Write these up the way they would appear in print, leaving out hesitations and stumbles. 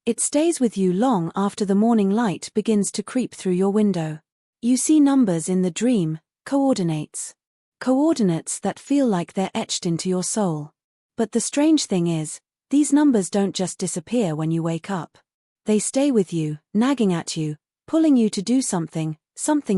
It stays with you long after the morning light begins to creep through your window. You see numbers in the dream, coordinates. Coordinates that feel like they're etched into your soul. But the strange thing is, these numbers don't just disappear when you wake up. They stay with you, nagging at you, pulling you to do something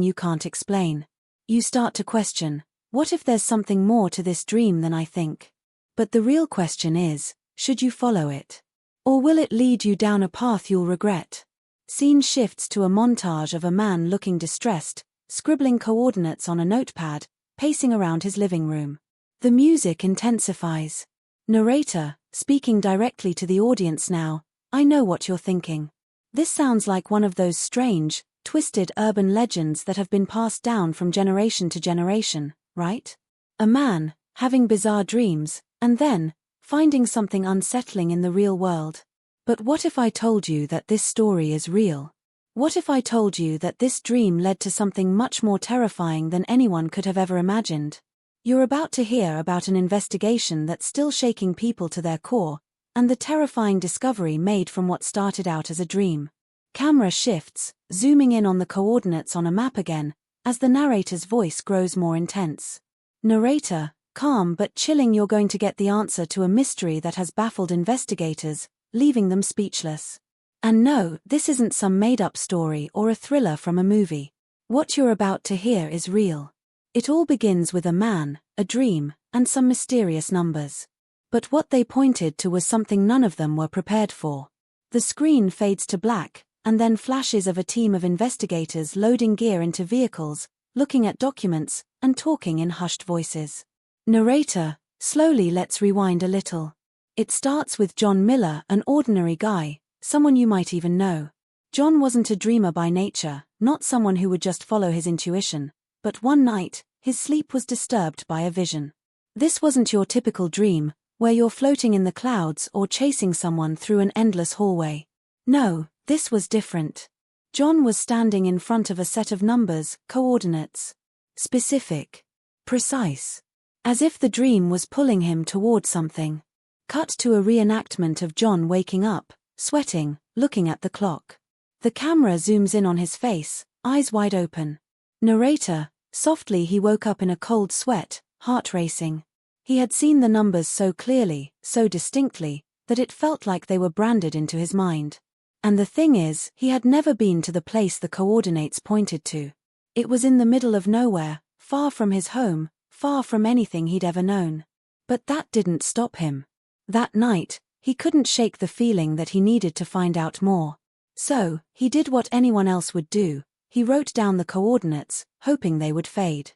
you can't explain. You start to question, what if there's something more to this dream than I think? But the real question is, should you follow it? Or will it lead you down a path you'll regret? Scene shifts to a montage of a man looking distressed, scribbling coordinates on a notepad, pacing around his living room. The music intensifies. Narrator, speaking directly to the audience now, I know what you're thinking. This sounds like one of those strange, twisted urban legends that have been passed down from generation to generation, right? A man, having bizarre dreams, and then, finding something unsettling in the real world. But what if I told you that this story is real? What if I told you that this dream led to something much more terrifying than anyone could have ever imagined? You're about to hear about an investigation that's still shaking people to their core, and the terrifying discovery made from what started out as a dream. Camera shifts, zooming in on the coordinates on a map again, as the narrator's voice grows more intense. Narrator, calm but chilling. You're going to get the answer to a mystery that has baffled investigators, leaving them speechless. And no, this isn't some made-up story or a thriller from a movie. What you're about to hear is real. It all begins with a man, a dream, and some mysterious numbers. But what they pointed to was something none of them were prepared for. The screen fades to black, and then flashes of a team of investigators loading gear into vehicles, looking at documents, and talking in hushed voices. Narrator, slowly let's rewind a little. It starts with John Miller, an ordinary guy, someone you might even know. John wasn't a dreamer by nature, not someone who would just follow his intuition, but one night, his sleep was disturbed by a vision. This wasn't your typical dream, where you're floating in the clouds or chasing someone through an endless hallway. No, this was different. John was standing in front of a set of numbers, coordinates. Specific. Precise. As if the dream was pulling him toward something. Cut to a reenactment of John waking up, sweating, looking at the clock. The camera zooms in on his face, eyes wide open. Narrator, softly he woke up in a cold sweat, heart racing. He had seen the numbers so clearly, so distinctly, that it felt like they were branded into his mind. And the thing is, he had never been to the place the coordinates pointed to. It was in the middle of nowhere, far from his home, far from anything he'd ever known. But that didn't stop him. That night, he couldn't shake the feeling that he needed to find out more. So, he did what anyone else would do. He wrote down the coordinates, hoping they would fade.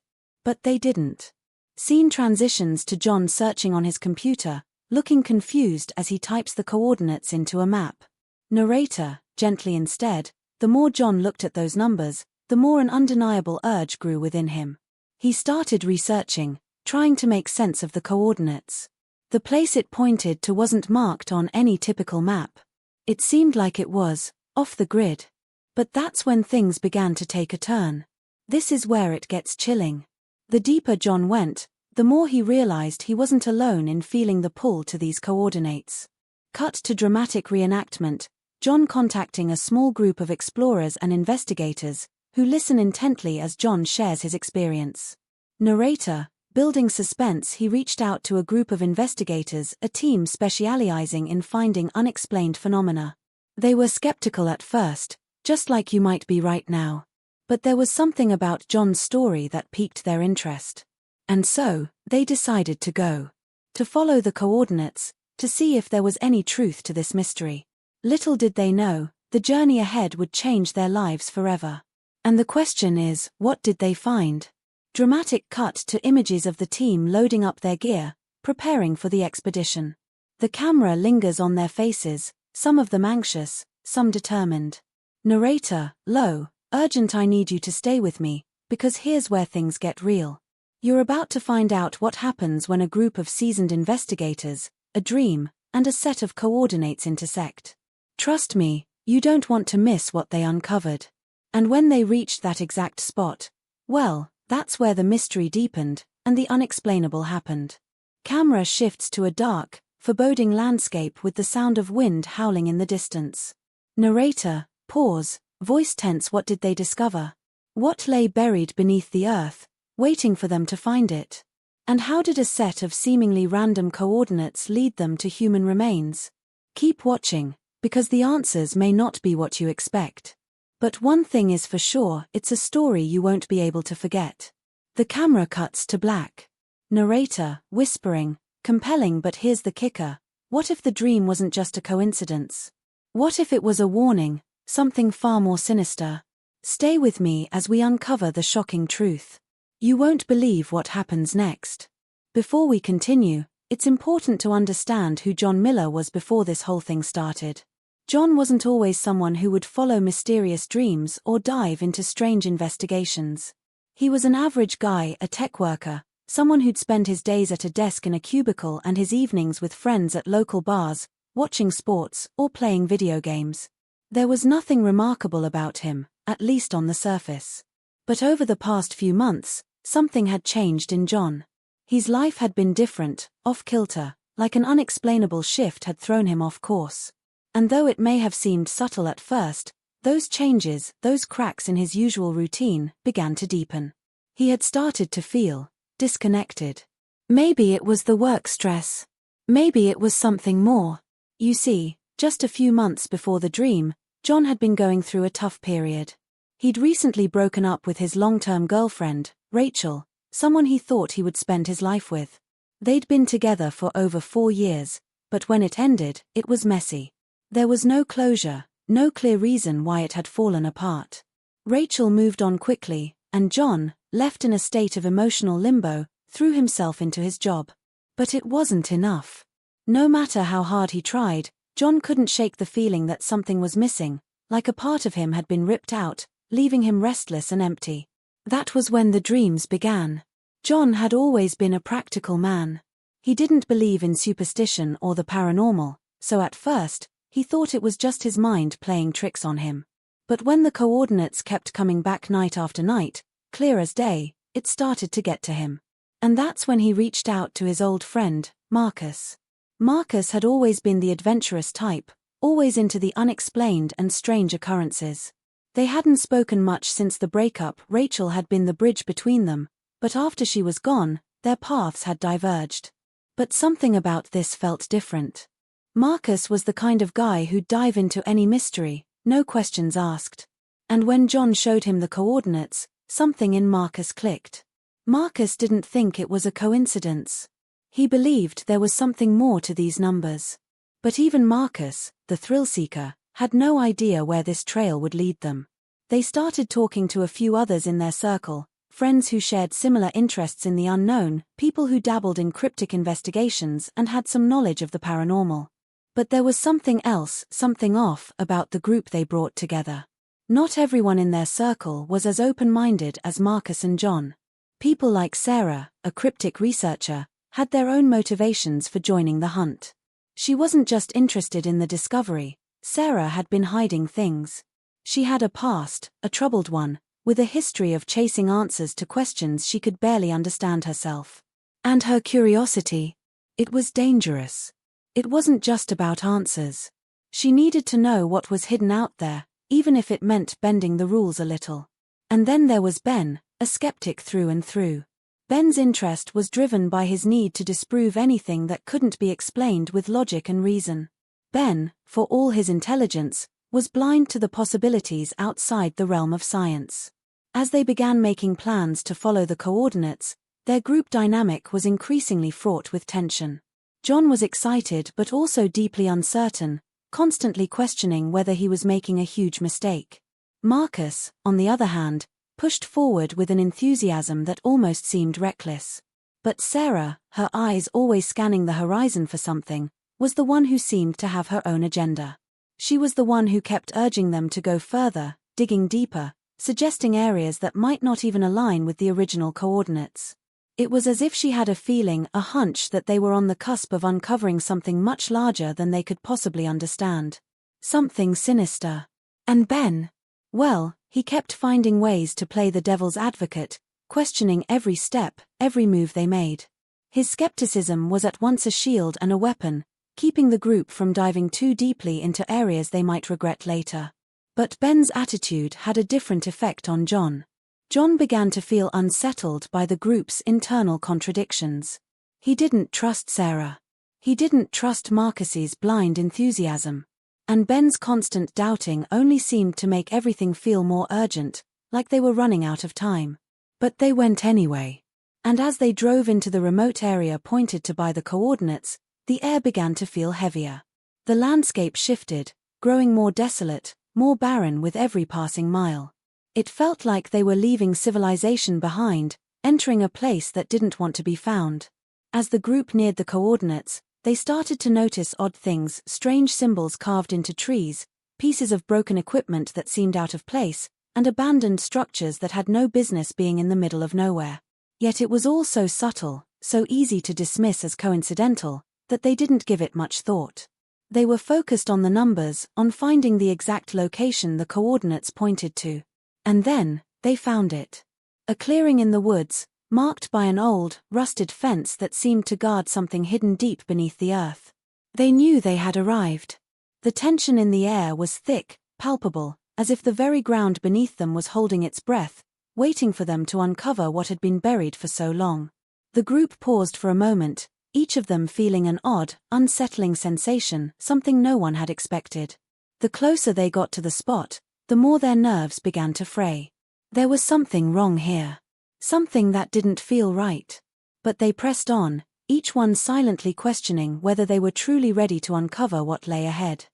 But they didn't. Scene transitions to John searching on his computer, looking confused as he types the coordinates into a map. Narrator, gently instead, the more John looked at those numbers, the more an undeniable urge grew within him. He started researching, trying to make sense of the coordinates. The place it pointed to wasn't marked on any typical map. It seemed like it was, off the grid. But that's when things began to take a turn. This is where it gets chilling. The deeper John went, the more he realized he wasn't alone in feeling the pull to these coordinates. Cut to dramatic reenactment, John contacting a small group of explorers and investigators, who listen intently as John shares his experience. Narrator, building suspense. He reached out to a group of investigators, a team specializing in finding unexplained phenomena. They were skeptical at first, just like you might be right now. But there was something about John's story that piqued their interest. And so, they decided to go. To follow the coordinates, to see if there was any truth to this mystery. Little did they know, the journey ahead would change their lives forever. And the question is, what did they find? Dramatic cut to images of the team loading up their gear, preparing for the expedition. The camera lingers on their faces, some of them anxious, some determined. Narrator, low, urgent. I need you to stay with me, because here's where things get real. You're about to find out what happens when a group of seasoned investigators, a dream, and a set of coordinates intersect. Trust me, you don't want to miss what they uncovered. And when they reached that exact spot, well, that's where the mystery deepened, and the unexplainable happened. Camera shifts to a dark, foreboding landscape with the sound of wind howling in the distance. Narrator, pause, voice tense. What did they discover? What lay buried beneath the earth, waiting for them to find it? And how did a set of seemingly random coordinates lead them to human remains? Keep watching, because the answers may not be what you expect. But one thing is for sure, it's a story you won't be able to forget. The camera cuts to black. Narrator, whispering, compelling. But here's the kicker. What if the dream wasn't just a coincidence? What if it was a warning, something far more sinister? Stay with me as we uncover the shocking truth. You won't believe what happens next. Before we continue, it's important to understand who John Miller was before this whole thing started. John wasn't always someone who would follow mysterious dreams or dive into strange investigations. He was an average guy, a tech worker, someone who'd spend his days at a desk in a cubicle and his evenings with friends at local bars, watching sports or playing video games. There was nothing remarkable about him, at least on the surface. But over the past few months, something had changed in John. His life had been different, off-kilter, like an unexplainable shift had thrown him off course. And though it may have seemed subtle at first, those changes, those cracks in his usual routine, began to deepen. He had started to feel disconnected. Maybe it was the work stress. Maybe it was something more. You see, just a few months before the dream, John had been going through a tough period. He'd recently broken up with his long-term girlfriend, Rachel, someone he thought he would spend his life with. They'd been together for over 4 years, but when it ended, it was messy. There was no closure, no clear reason why it had fallen apart. Rachel moved on quickly, and John, left in a state of emotional limbo, threw himself into his job. But it wasn't enough. No matter how hard he tried, John couldn't shake the feeling that something was missing, like a part of him had been ripped out, leaving him restless and empty. That was when the dreams began. John had always been a practical man. He didn't believe in superstition or the paranormal, so at first, he thought it was just his mind playing tricks on him. But when the coordinates kept coming back night after night, clear as day, it started to get to him. And that's when he reached out to his old friend, Marcus. Marcus had always been the adventurous type, always into the unexplained and strange occurrences. They hadn't spoken much since the breakup. Rachel had been the bridge between them, but after she was gone, their paths had diverged. But something about this felt different. Marcus was the kind of guy who'd dive into any mystery, no questions asked. And when John showed him the coordinates, something in Marcus clicked. Marcus didn't think it was a coincidence. He believed there was something more to these numbers. But even Marcus, the thrill-seeker, had no idea where this trail would lead them. They started talking to a few others in their circle, friends who shared similar interests in the unknown, people who dabbled in cryptic investigations and had some knowledge of the paranormal. But there was something else, something off, about the group they brought together. Not everyone in their circle was as open-minded as Marcus and John. People like Sarah, a cryptic researcher, had their own motivations for joining the hunt. She wasn't just interested in the discovery. Sarah had been hiding things. She had a past, a troubled one, with a history of chasing answers to questions she could barely understand herself. And her curiosity, it was dangerous. It wasn't just about answers. She needed to know what was hidden out there, even if it meant bending the rules a little. And then there was Ben, a skeptic through and through. Ben's interest was driven by his need to disprove anything that couldn't be explained with logic and reason. Ben, for all his intelligence, was blind to the possibilities outside the realm of science. As they began making plans to follow the coordinates, their group dynamic was increasingly fraught with tension. John was excited but also deeply uncertain, constantly questioning whether he was making a huge mistake. Marcus, on the other hand, pushed forward with an enthusiasm that almost seemed reckless. But Sarah, her eyes always scanning the horizon for something, was the one who seemed to have her own agenda. She was the one who kept urging them to go further, digging deeper, suggesting areas that might not even align with the original coordinates. It was as if she had a feeling, a hunch that they were on the cusp of uncovering something much larger than they could possibly understand. Something sinister. And Ben? Well, he kept finding ways to play the devil's advocate, questioning every step, every move they made. His skepticism was at once a shield and a weapon, keeping the group from diving too deeply into areas they might regret later. But Ben's attitude had a different effect on John. John began to feel unsettled by the group's internal contradictions. He didn't trust Sarah. He didn't trust Marcus's blind enthusiasm. And Ben's constant doubting only seemed to make everything feel more urgent, like they were running out of time. But they went anyway. And as they drove into the remote area pointed to by the coordinates, the air began to feel heavier. The landscape shifted, growing more desolate, more barren with every passing mile. It felt like they were leaving civilization behind, entering a place that didn't want to be found. As the group neared the coordinates, they started to notice odd things, strange symbols carved into trees, pieces of broken equipment that seemed out of place, and abandoned structures that had no business being in the middle of nowhere. Yet it was all so subtle, so easy to dismiss as coincidental, that they didn't give it much thought. They were focused on the numbers, on finding the exact location the coordinates pointed to. And then, they found it. A clearing in the woods, marked by an old, rusted fence that seemed to guard something hidden deep beneath the earth. They knew they had arrived. The tension in the air was thick, palpable, as if the very ground beneath them was holding its breath, waiting for them to uncover what had been buried for so long. The group paused for a moment, each of them feeling an odd, unsettling sensation, something no one had expected. The closer they got to the spot, the more their nerves began to fray. There was something wrong here. Something that didn't feel right. But they pressed on, each one silently questioning whether they were truly ready to uncover what lay ahead.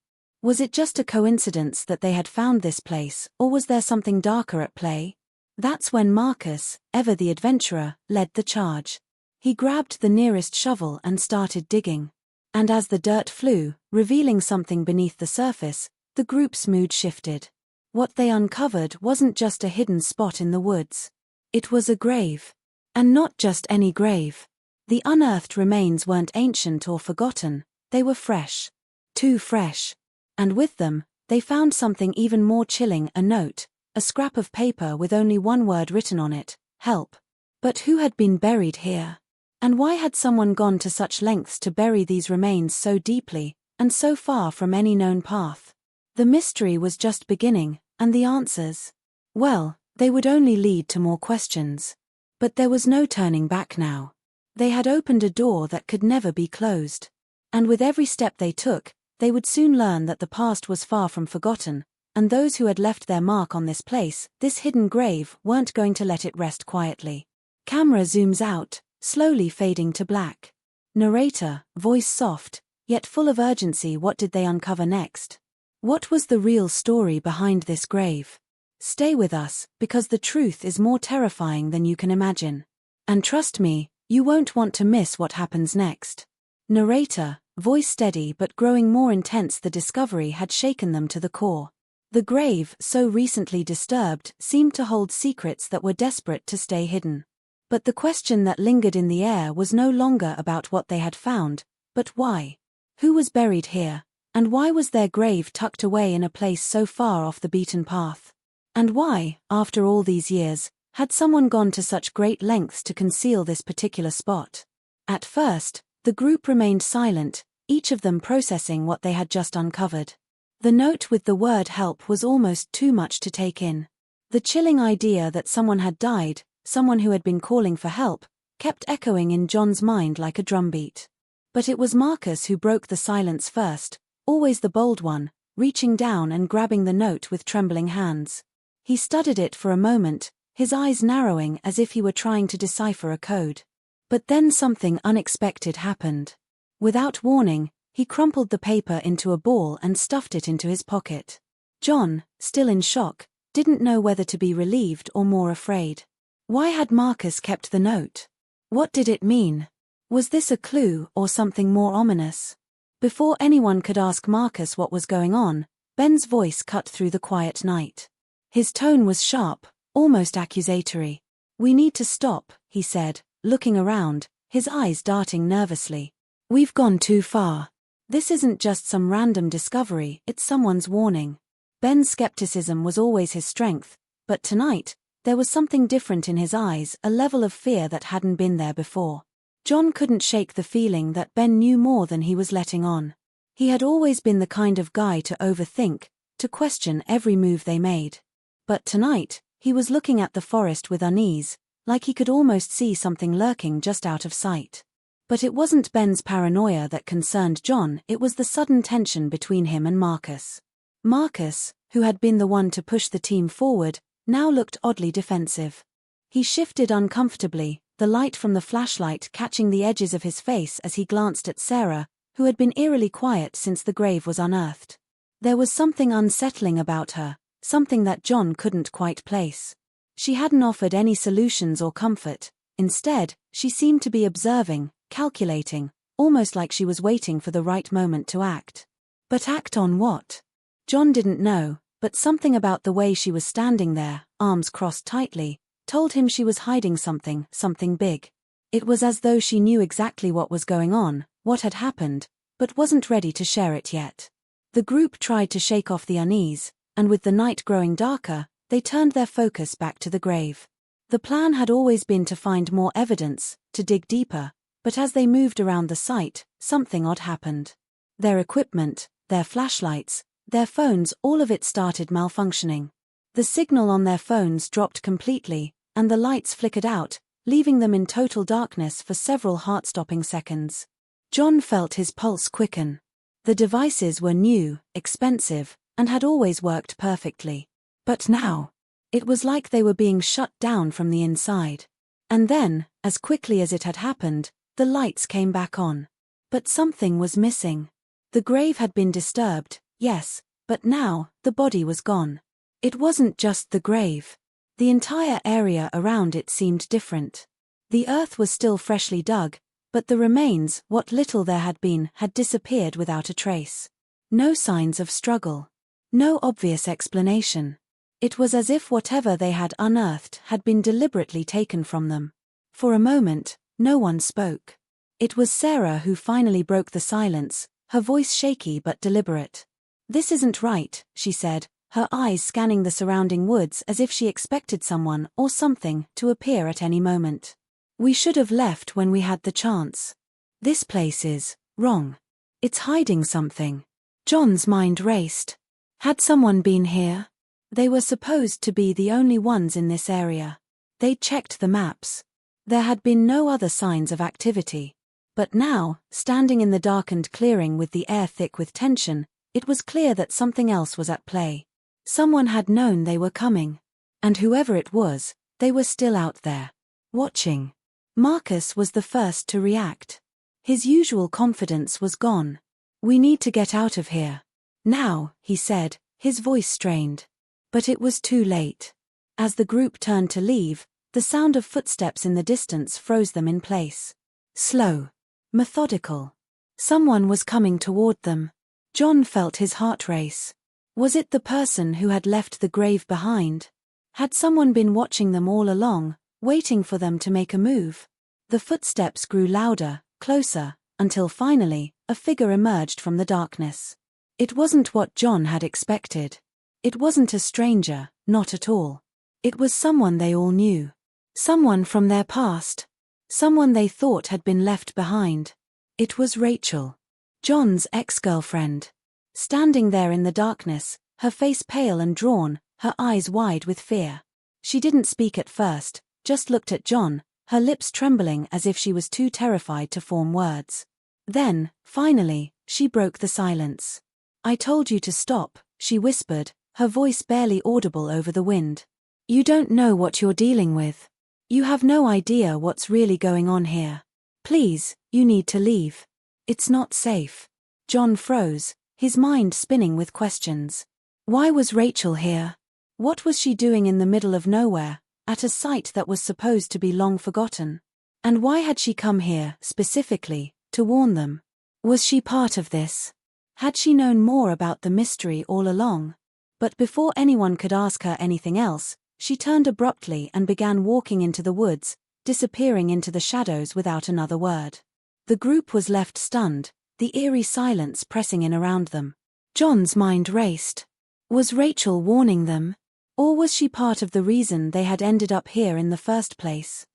Was it just a coincidence that they had found this place, or was there something darker at play? That's when Marcus, ever the adventurer, led the charge. He grabbed the nearest shovel and started digging. And as the dirt flew, revealing something beneath the surface, the group's mood shifted. What they uncovered wasn't just a hidden spot in the woods. It was a grave. And not just any grave. The unearthed remains weren't ancient or forgotten, they were fresh. Too fresh. And with them, they found something even more chilling, a note, a scrap of paper with only one word written on it, help. But who had been buried here? And why had someone gone to such lengths to bury these remains so deeply, and so far from any known path? The mystery was just beginning, and the answers, well, they would only lead to more questions. But there was no turning back now. They had opened a door that could never be closed. And with every step they took, they would soon learn that the past was far from forgotten, and those who had left their mark on this place, this hidden grave, weren't going to let it rest quietly. Camera zooms out, slowly fading to black. Narrator, voice soft, yet full of urgency. What did they uncover next? What was the real story behind this grave? Stay with us, because the truth is more terrifying than you can imagine. And trust me, you won't want to miss what happens next. Narrator, voice steady but growing more intense. The discovery had shaken them to the core. The grave, so recently disturbed, seemed to hold secrets that were desperate to stay hidden. But the question that lingered in the air was no longer about what they had found, but why? Who was buried here, and why was their grave tucked away in a place so far off the beaten path? And why, after all these years, had someone gone to such great lengths to conceal this particular spot? At first, the group remained silent, each of them processing what they had just uncovered. The note with the word help was almost too much to take in. The chilling idea that someone had died, someone who had been calling for help, kept echoing in John's mind like a drumbeat. But it was Marcus who broke the silence first, always the bold one, reaching down and grabbing the note with trembling hands. He studied it for a moment, his eyes narrowing as if he were trying to decipher a code. But then something unexpected happened. Without warning, he crumpled the paper into a ball and stuffed it into his pocket. John, still in shock, didn't know whether to be relieved or more afraid. Why had Marcus kept the note? What did it mean? Was this a clue or something more ominous? Before anyone could ask Marcus what was going on, Ben's voice cut through the quiet night. His tone was sharp, almost accusatory. "We need to stop," he said, looking around, his eyes darting nervously. "We've gone too far. This isn't just some random discovery, it's someone's warning." Ben's skepticism was always his strength, but tonight, there was something different in his eyes, a level of fear that hadn't been there before. John couldn't shake the feeling that Ben knew more than he was letting on. He had always been the kind of guy to overthink, to question every move they made. But tonight, he was looking at the forest with unease, like he could almost see something lurking just out of sight. But it wasn't Ben's paranoia that concerned John, it was the sudden tension between him and Marcus. Marcus, who had been the one to push the team forward, now looked oddly defensive. He shifted uncomfortably, the light from the flashlight catching the edges of his face as he glanced at Sarah, who had been eerily quiet since the grave was unearthed. There was something unsettling about her, something that John couldn't quite place. She hadn't offered any solutions or comfort. Instead, she seemed to be observing, calculating, almost like she was waiting for the right moment to act. But act on what? John didn't know, but something about the way she was standing there, arms crossed tightly, told him she was hiding something big. It was as though she knew exactly what was going on, what had happened, but wasn't ready to share it yet. The group tried to shake off the unease, and with the night growing darker, they turned their focus back to the grave. The plan had always been to find more evidence, to dig deeper, but as they moved around the site, something odd happened. Their equipment, their flashlights, their phones, all of it started malfunctioning. The signal on their phones dropped completely, and the lights flickered out, leaving them in total darkness for several heart-stopping seconds. John felt his pulse quicken. The devices were new, expensive, and had always worked perfectly. But now, it was like they were being shut down from the inside. And then, as quickly as it had happened, the lights came back on. But something was missing. The grave had been disturbed, yes, but now, the body was gone. It wasn't just the grave. The entire area around it seemed different. The earth was still freshly dug, but the remains, what little there had been, had disappeared without a trace. No signs of struggle. No obvious explanation. It was as if whatever they had unearthed had been deliberately taken from them. For a moment, no one spoke. It was Sarah who finally broke the silence, her voice shaky but deliberate. "This isn't right," she said, her eyes scanning the surrounding woods as if she expected someone or something to appear at any moment. "We should have left when we had the chance. This place is wrong. It's hiding something." John's mind raced. Had someone been here? They were supposed to be the only ones in this area. They'd checked the maps. There had been no other signs of activity. But now, standing in the darkened clearing with the air thick with tension, it was clear that something else was at play. Someone had known they were coming. And whoever it was, they were still out there, watching. Marcus was the first to react. His usual confidence was gone. "We need to get out of here. Now," he said, his voice strained. But it was too late. As the group turned to leave, the sound of footsteps in the distance froze them in place. Slow. Methodical. Someone was coming toward them. John felt his heart race. Was it the person who had left the grave behind? Had someone been watching them all along, waiting for them to make a move? The footsteps grew louder, closer, until finally, a figure emerged from the darkness. It wasn't what John had expected. It wasn't a stranger, not at all. It was someone they all knew. Someone from their past. Someone they thought had been left behind. It was Rachel. John's ex-girlfriend. Standing there in the darkness, her face pale and drawn, her eyes wide with fear. She didn't speak at first, just looked at John, her lips trembling as if she was too terrified to form words. Then, finally, she broke the silence. "I told you to stop," she whispered, her voice barely audible over the wind. "You don't know what you're dealing with. You have no idea what's really going on here. Please, you need to leave. It's not safe." John froze, his mind spinning with questions. Why was Rachel here? What was she doing in the middle of nowhere, at a site that was supposed to be long forgotten? And why had she come here, specifically, to warn them? Was she part of this? Had she known more about the mystery all along? But before anyone could ask her anything else, she turned abruptly and began walking into the woods, disappearing into the shadows without another word. The group was left stunned, the eerie silence pressing in around them. John's mind raced. Was Rachel warning them? Or was she part of the reason they had ended up here in the first place?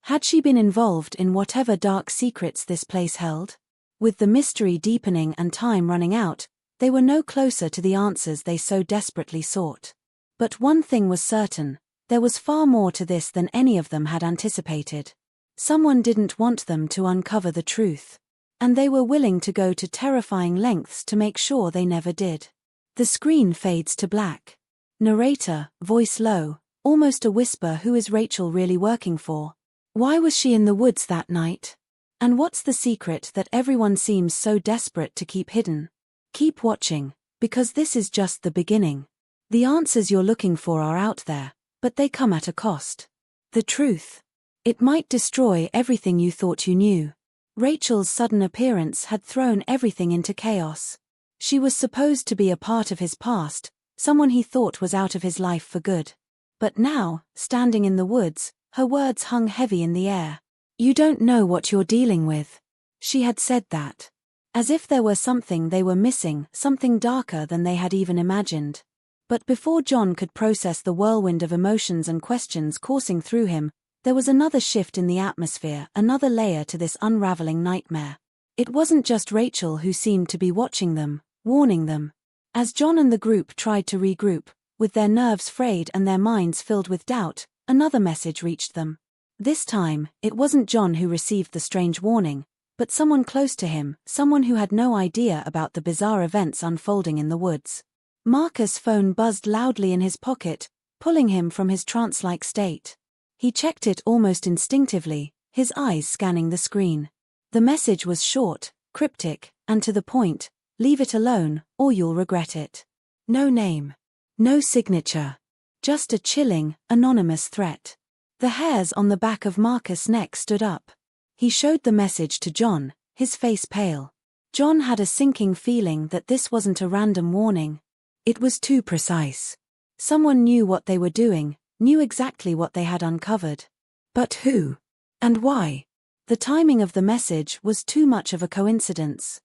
Had she been involved in whatever dark secrets this place held? With the mystery deepening and time running out, they were no closer to the answers they so desperately sought. But one thing was certain, there was far more to this than any of them had anticipated. Someone didn't want them to uncover the truth. And they were willing to go to terrifying lengths to make sure they never did. The screen fades to black. Narrator, voice low, almost a whisper. Who is Rachel really working for? Why was she in the woods that night? And what's the secret that everyone seems so desperate to keep hidden? Keep watching, because this is just the beginning. The answers you're looking for are out there, but they come at a cost. The truth. It might destroy everything you thought you knew. Rachel's sudden appearance had thrown everything into chaos. She was supposed to be a part of his past, someone he thought was out of his life for good. But now, standing in the woods, her words hung heavy in the air. You don't know what you're dealing with. She had said that. As if there were something they were missing, something darker than they had even imagined. But before John could process the whirlwind of emotions and questions coursing through him, there was another shift in the atmosphere, another layer to this unraveling nightmare. It wasn't just Rachel who seemed to be watching them, warning them. As John and the group tried to regroup, with their nerves frayed and their minds filled with doubt, another message reached them. This time, it wasn't John who received the strange warning, but someone close to him, someone who had no idea about the bizarre events unfolding in the woods. Marcus' phone buzzed loudly in his pocket, pulling him from his trance-like state. He checked it almost instinctively, his eyes scanning the screen. The message was short, cryptic, and to the point. Leave it alone, or you'll regret it. No name. No signature. Just a chilling, anonymous threat. The hairs on the back of Marcus' neck stood up. He showed the message to John, his face pale. John had a sinking feeling that this wasn't a random warning. It was too precise. Someone knew what they were doing, knew exactly what they had uncovered. But who? And why? The timing of the message was too much of a coincidence.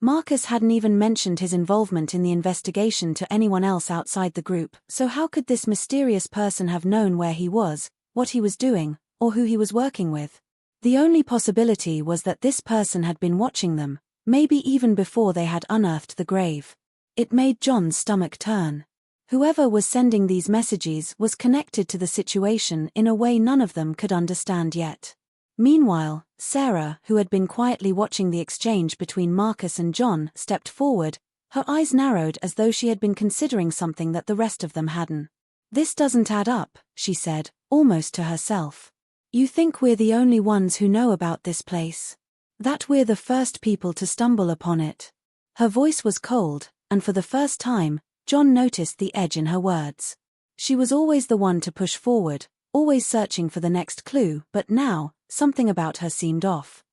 Marcus hadn't even mentioned his involvement in the investigation to anyone else outside the group, so how could this mysterious person have known where he was, what he was doing, or who he was working with? The only possibility was that this person had been watching them, maybe even before they had unearthed the grave. It made John's stomach turn. Whoever was sending these messages was connected to the situation in a way none of them could understand yet. Meanwhile, Sarah, who had been quietly watching the exchange between Marcus and John, stepped forward, her eyes narrowed as though she had been considering something that the rest of them hadn't. This doesn't add up, she said, almost to herself. You think we're the only ones who know about this place? That we're the first people to stumble upon it? Her voice was cold, and for the first time, John noticed the edge in her words. She was always the one to push forward, always searching for the next clue, but now, something about her seemed off.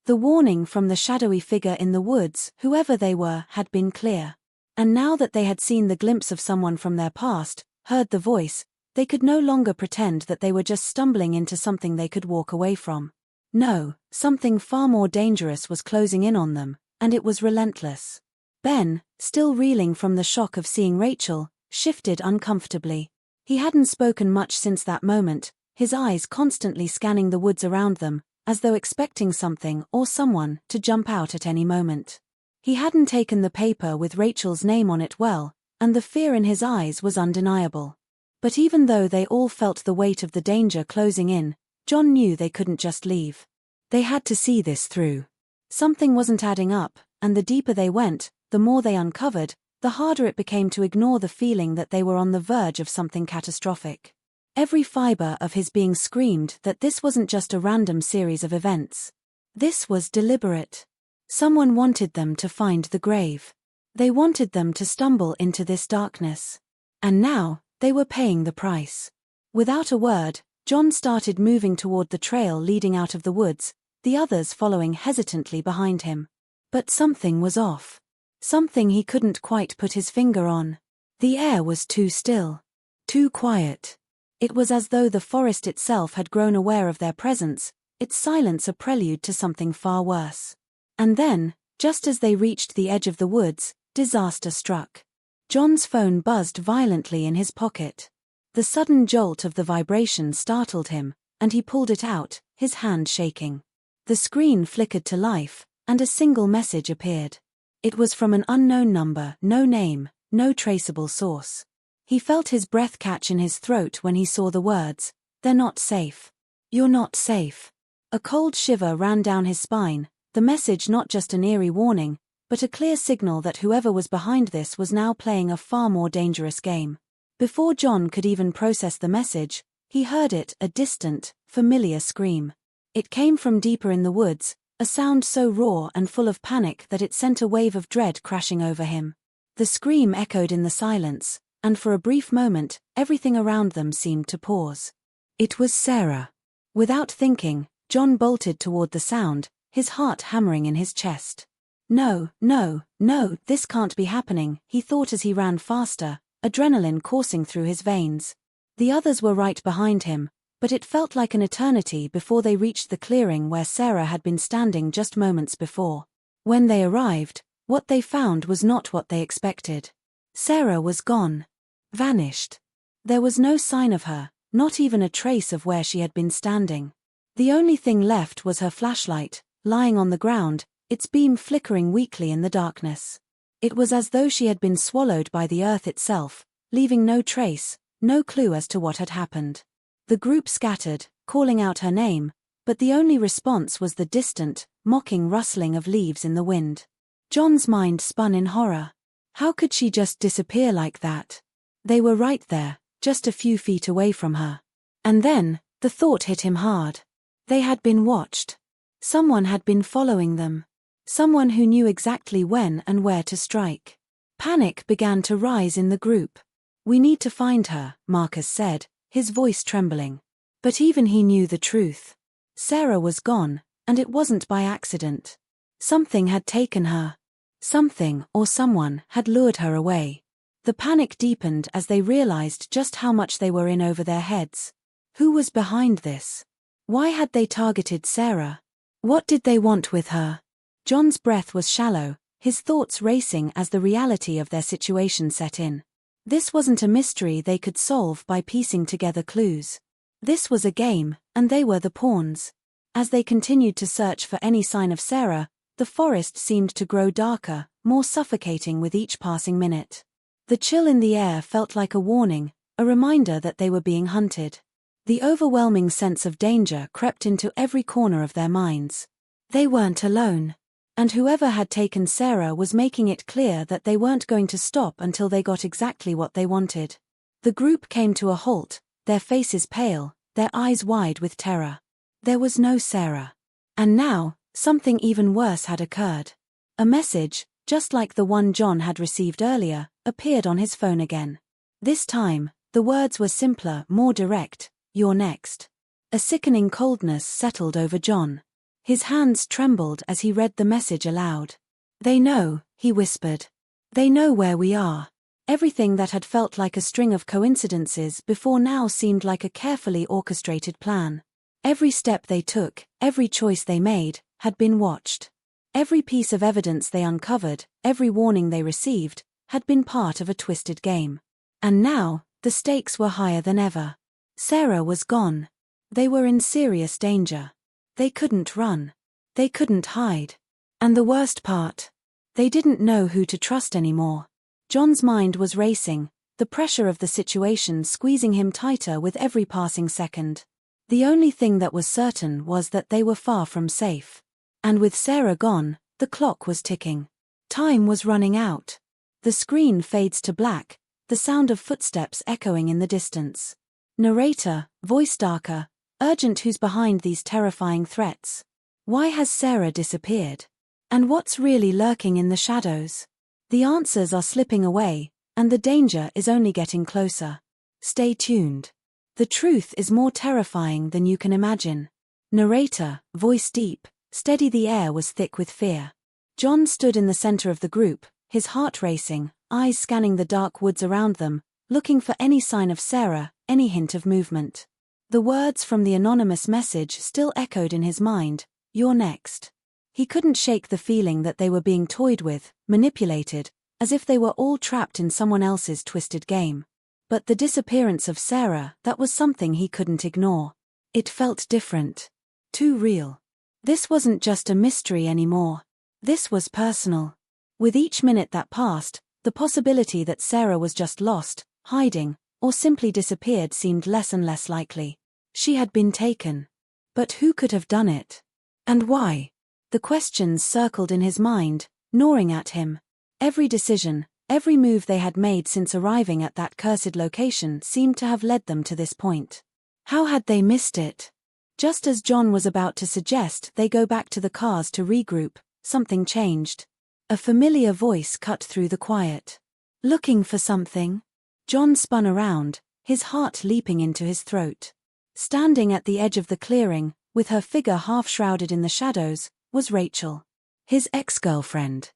The warning from the shadowy figure in the woods, whoever they were, had been clear. And now that they had seen the glimpse of someone from their past, heard the voice, they could no longer pretend that they were just stumbling into something they could walk away from. No, something far more dangerous was closing in on them, and it was relentless. Ben, still reeling from the shock of seeing Rachel, shifted uncomfortably. He hadn't spoken much since that moment, his eyes constantly scanning the woods around them, as though expecting something or someone to jump out at any moment. He hadn't taken the paper with Rachel's name on it well, and the fear in his eyes was undeniable. But even though they all felt the weight of the danger closing in, John knew they couldn't just leave. They had to see this through. Something wasn't adding up, and the deeper they went, the more they uncovered, the harder it became to ignore the feeling that they were on the verge of something catastrophic. Every fiber of his being screamed that this wasn't just a random series of events. This was deliberate. Someone wanted them to find the grave. They wanted them to stumble into this darkness. And now, they were paying the price. Without a word, John started moving toward the trail leading out of the woods, the others following hesitantly behind him. But something was off. Something he couldn't quite put his finger on. The air was too still. Too quiet. It was as though the forest itself had grown aware of their presence, its silence a prelude to something far worse. And then, just as they reached the edge of the woods, disaster struck. John's phone buzzed violently in his pocket. The sudden jolt of the vibration startled him, and he pulled it out, his hand shaking. The screen flickered to life, and a single message appeared. It was from an unknown number, no name, no traceable source. He felt his breath catch in his throat when he saw the words, "They're not safe. You're not safe." A cold shiver ran down his spine, the message not just an eerie warning, but a clear signal that whoever was behind this was now playing a far more dangerous game. Before John could even process the message, he heard it, a distant, familiar scream. It came from deeper in the woods, a sound so raw and full of panic that it sent a wave of dread crashing over him. The scream echoed in the silence, and for a brief moment, everything around them seemed to pause. It was Sarah. Without thinking, John bolted toward the sound, his heart hammering in his chest. No, no, no, this can't be happening, he thought as he ran faster, adrenaline coursing through his veins. The others were right behind him, but it felt like an eternity before they reached the clearing where Sarah had been standing just moments before. When they arrived, what they found was not what they expected. Sarah was gone. Vanished. There was no sign of her, not even a trace of where she had been standing. The only thing left was her flashlight, lying on the ground, its beam flickering weakly in the darkness. It was as though she had been swallowed by the earth itself, leaving no trace, no clue as to what had happened. The group scattered, calling out her name, but the only response was the distant, mocking rustling of leaves in the wind. John's mind spun in horror. How could she just disappear like that? They were right there, just a few feet away from her. And then, the thought hit him hard. They had been watched. Someone had been following them. Someone who knew exactly when and where to strike. Panic began to rise in the group. "We need to find her," Marcus said, his voice trembling. But even he knew the truth. Sarah was gone, and it wasn't by accident. Something had taken her. Something, or someone, had lured her away. The panic deepened as they realized just how much they were in over their heads. Who was behind this? Why had they targeted Sarah? What did they want with her? John's breath was shallow, his thoughts racing as the reality of their situation set in. This wasn't a mystery they could solve by piecing together clues. This was a game, and they were the pawns. As they continued to search for any sign of Sarah, the forest seemed to grow darker, more suffocating with each passing minute. The chill in the air felt like a warning, a reminder that they were being hunted. The overwhelming sense of danger crept into every corner of their minds. They weren't alone. And whoever had taken Sarah was making it clear that they weren't going to stop until they got exactly what they wanted. The group came to a halt, their faces pale, their eyes wide with terror. There was no Sarah. And now, something even worse had occurred. A message, just like the one John had received earlier, appeared on his phone again. This time, the words were simpler, more direct, "You're next." A sickening coldness settled over John. His hands trembled as he read the message aloud. "They know," he whispered. "They know where we are." Everything that had felt like a string of coincidences before now seemed like a carefully orchestrated plan. Every step they took, every choice they made, had been watched. Every piece of evidence they uncovered, every warning they received, had been part of a twisted game. And now, the stakes were higher than ever. Sarah was gone. They were in serious danger. They couldn't run. They couldn't hide. And the worst part, they didn't know who to trust anymore. John's mind was racing, the pressure of the situation squeezing him tighter with every passing second. The only thing that was certain was that they were far from safe. And with Sarah gone, the clock was ticking. Time was running out. The screen fades to black, the sound of footsteps echoing in the distance. Narrator, voice darker, urgent. Who's behind these terrifying threats? Why has Sarah disappeared? And what's really lurking in the shadows? The answers are slipping away, and the danger is only getting closer. Stay tuned. The truth is more terrifying than you can imagine. Narrator, voice deep, steady. The air was thick with fear. John stood in the center of the group, his heart racing, eyes scanning the dark woods around them, looking for any sign of Sarah, any hint of movement. The words from the anonymous message still echoed in his mind, "You're next." He couldn't shake the feeling that they were being toyed with, manipulated, as if they were all trapped in someone else's twisted game. But the disappearance of Sarah, that was something he couldn't ignore. It felt different. Too real. This wasn't just a mystery anymore. This was personal. With each minute that passed, the possibility that Sarah was just lost, hiding, or simply disappeared seemed less and less likely. She had been taken. But who could have done it? And why? The questions circled in his mind, gnawing at him. Every decision, every move they had made since arriving at that cursed location seemed to have led them to this point. How had they missed it? Just as John was about to suggest they go back to the cars to regroup, something changed. A familiar voice cut through the quiet. Looking for something? John spun around, his heart leaping into his throat. Standing at the edge of the clearing, with her figure half shrouded in the shadows, was Rachel. His ex-girlfriend.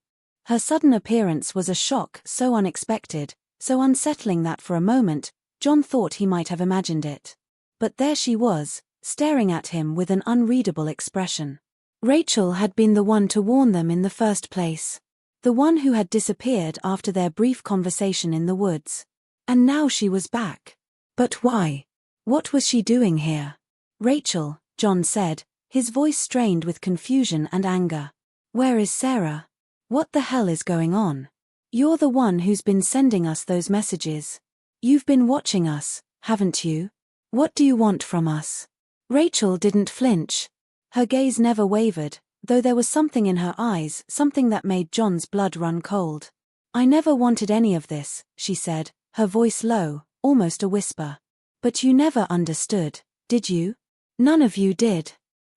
Her sudden appearance was a shock so unexpected, so unsettling that for a moment, John thought he might have imagined it. But there she was, staring at him with an unreadable expression. Rachel had been the one to warn them in the first place. The one who had disappeared after their brief conversation in the woods. And now she was back. But why? What was she doing here? Rachel, John said, his voice strained with confusion and anger. Where is Sarah? What the hell is going on? You're the one who's been sending us those messages. You've been watching us, haven't you? What do you want from us? Rachel didn't flinch. Her gaze never wavered, though there was something in her eyes, something that made John's blood run cold. I never wanted any of this, she said, her voice low, almost a whisper. But you never understood, did you? None of you did.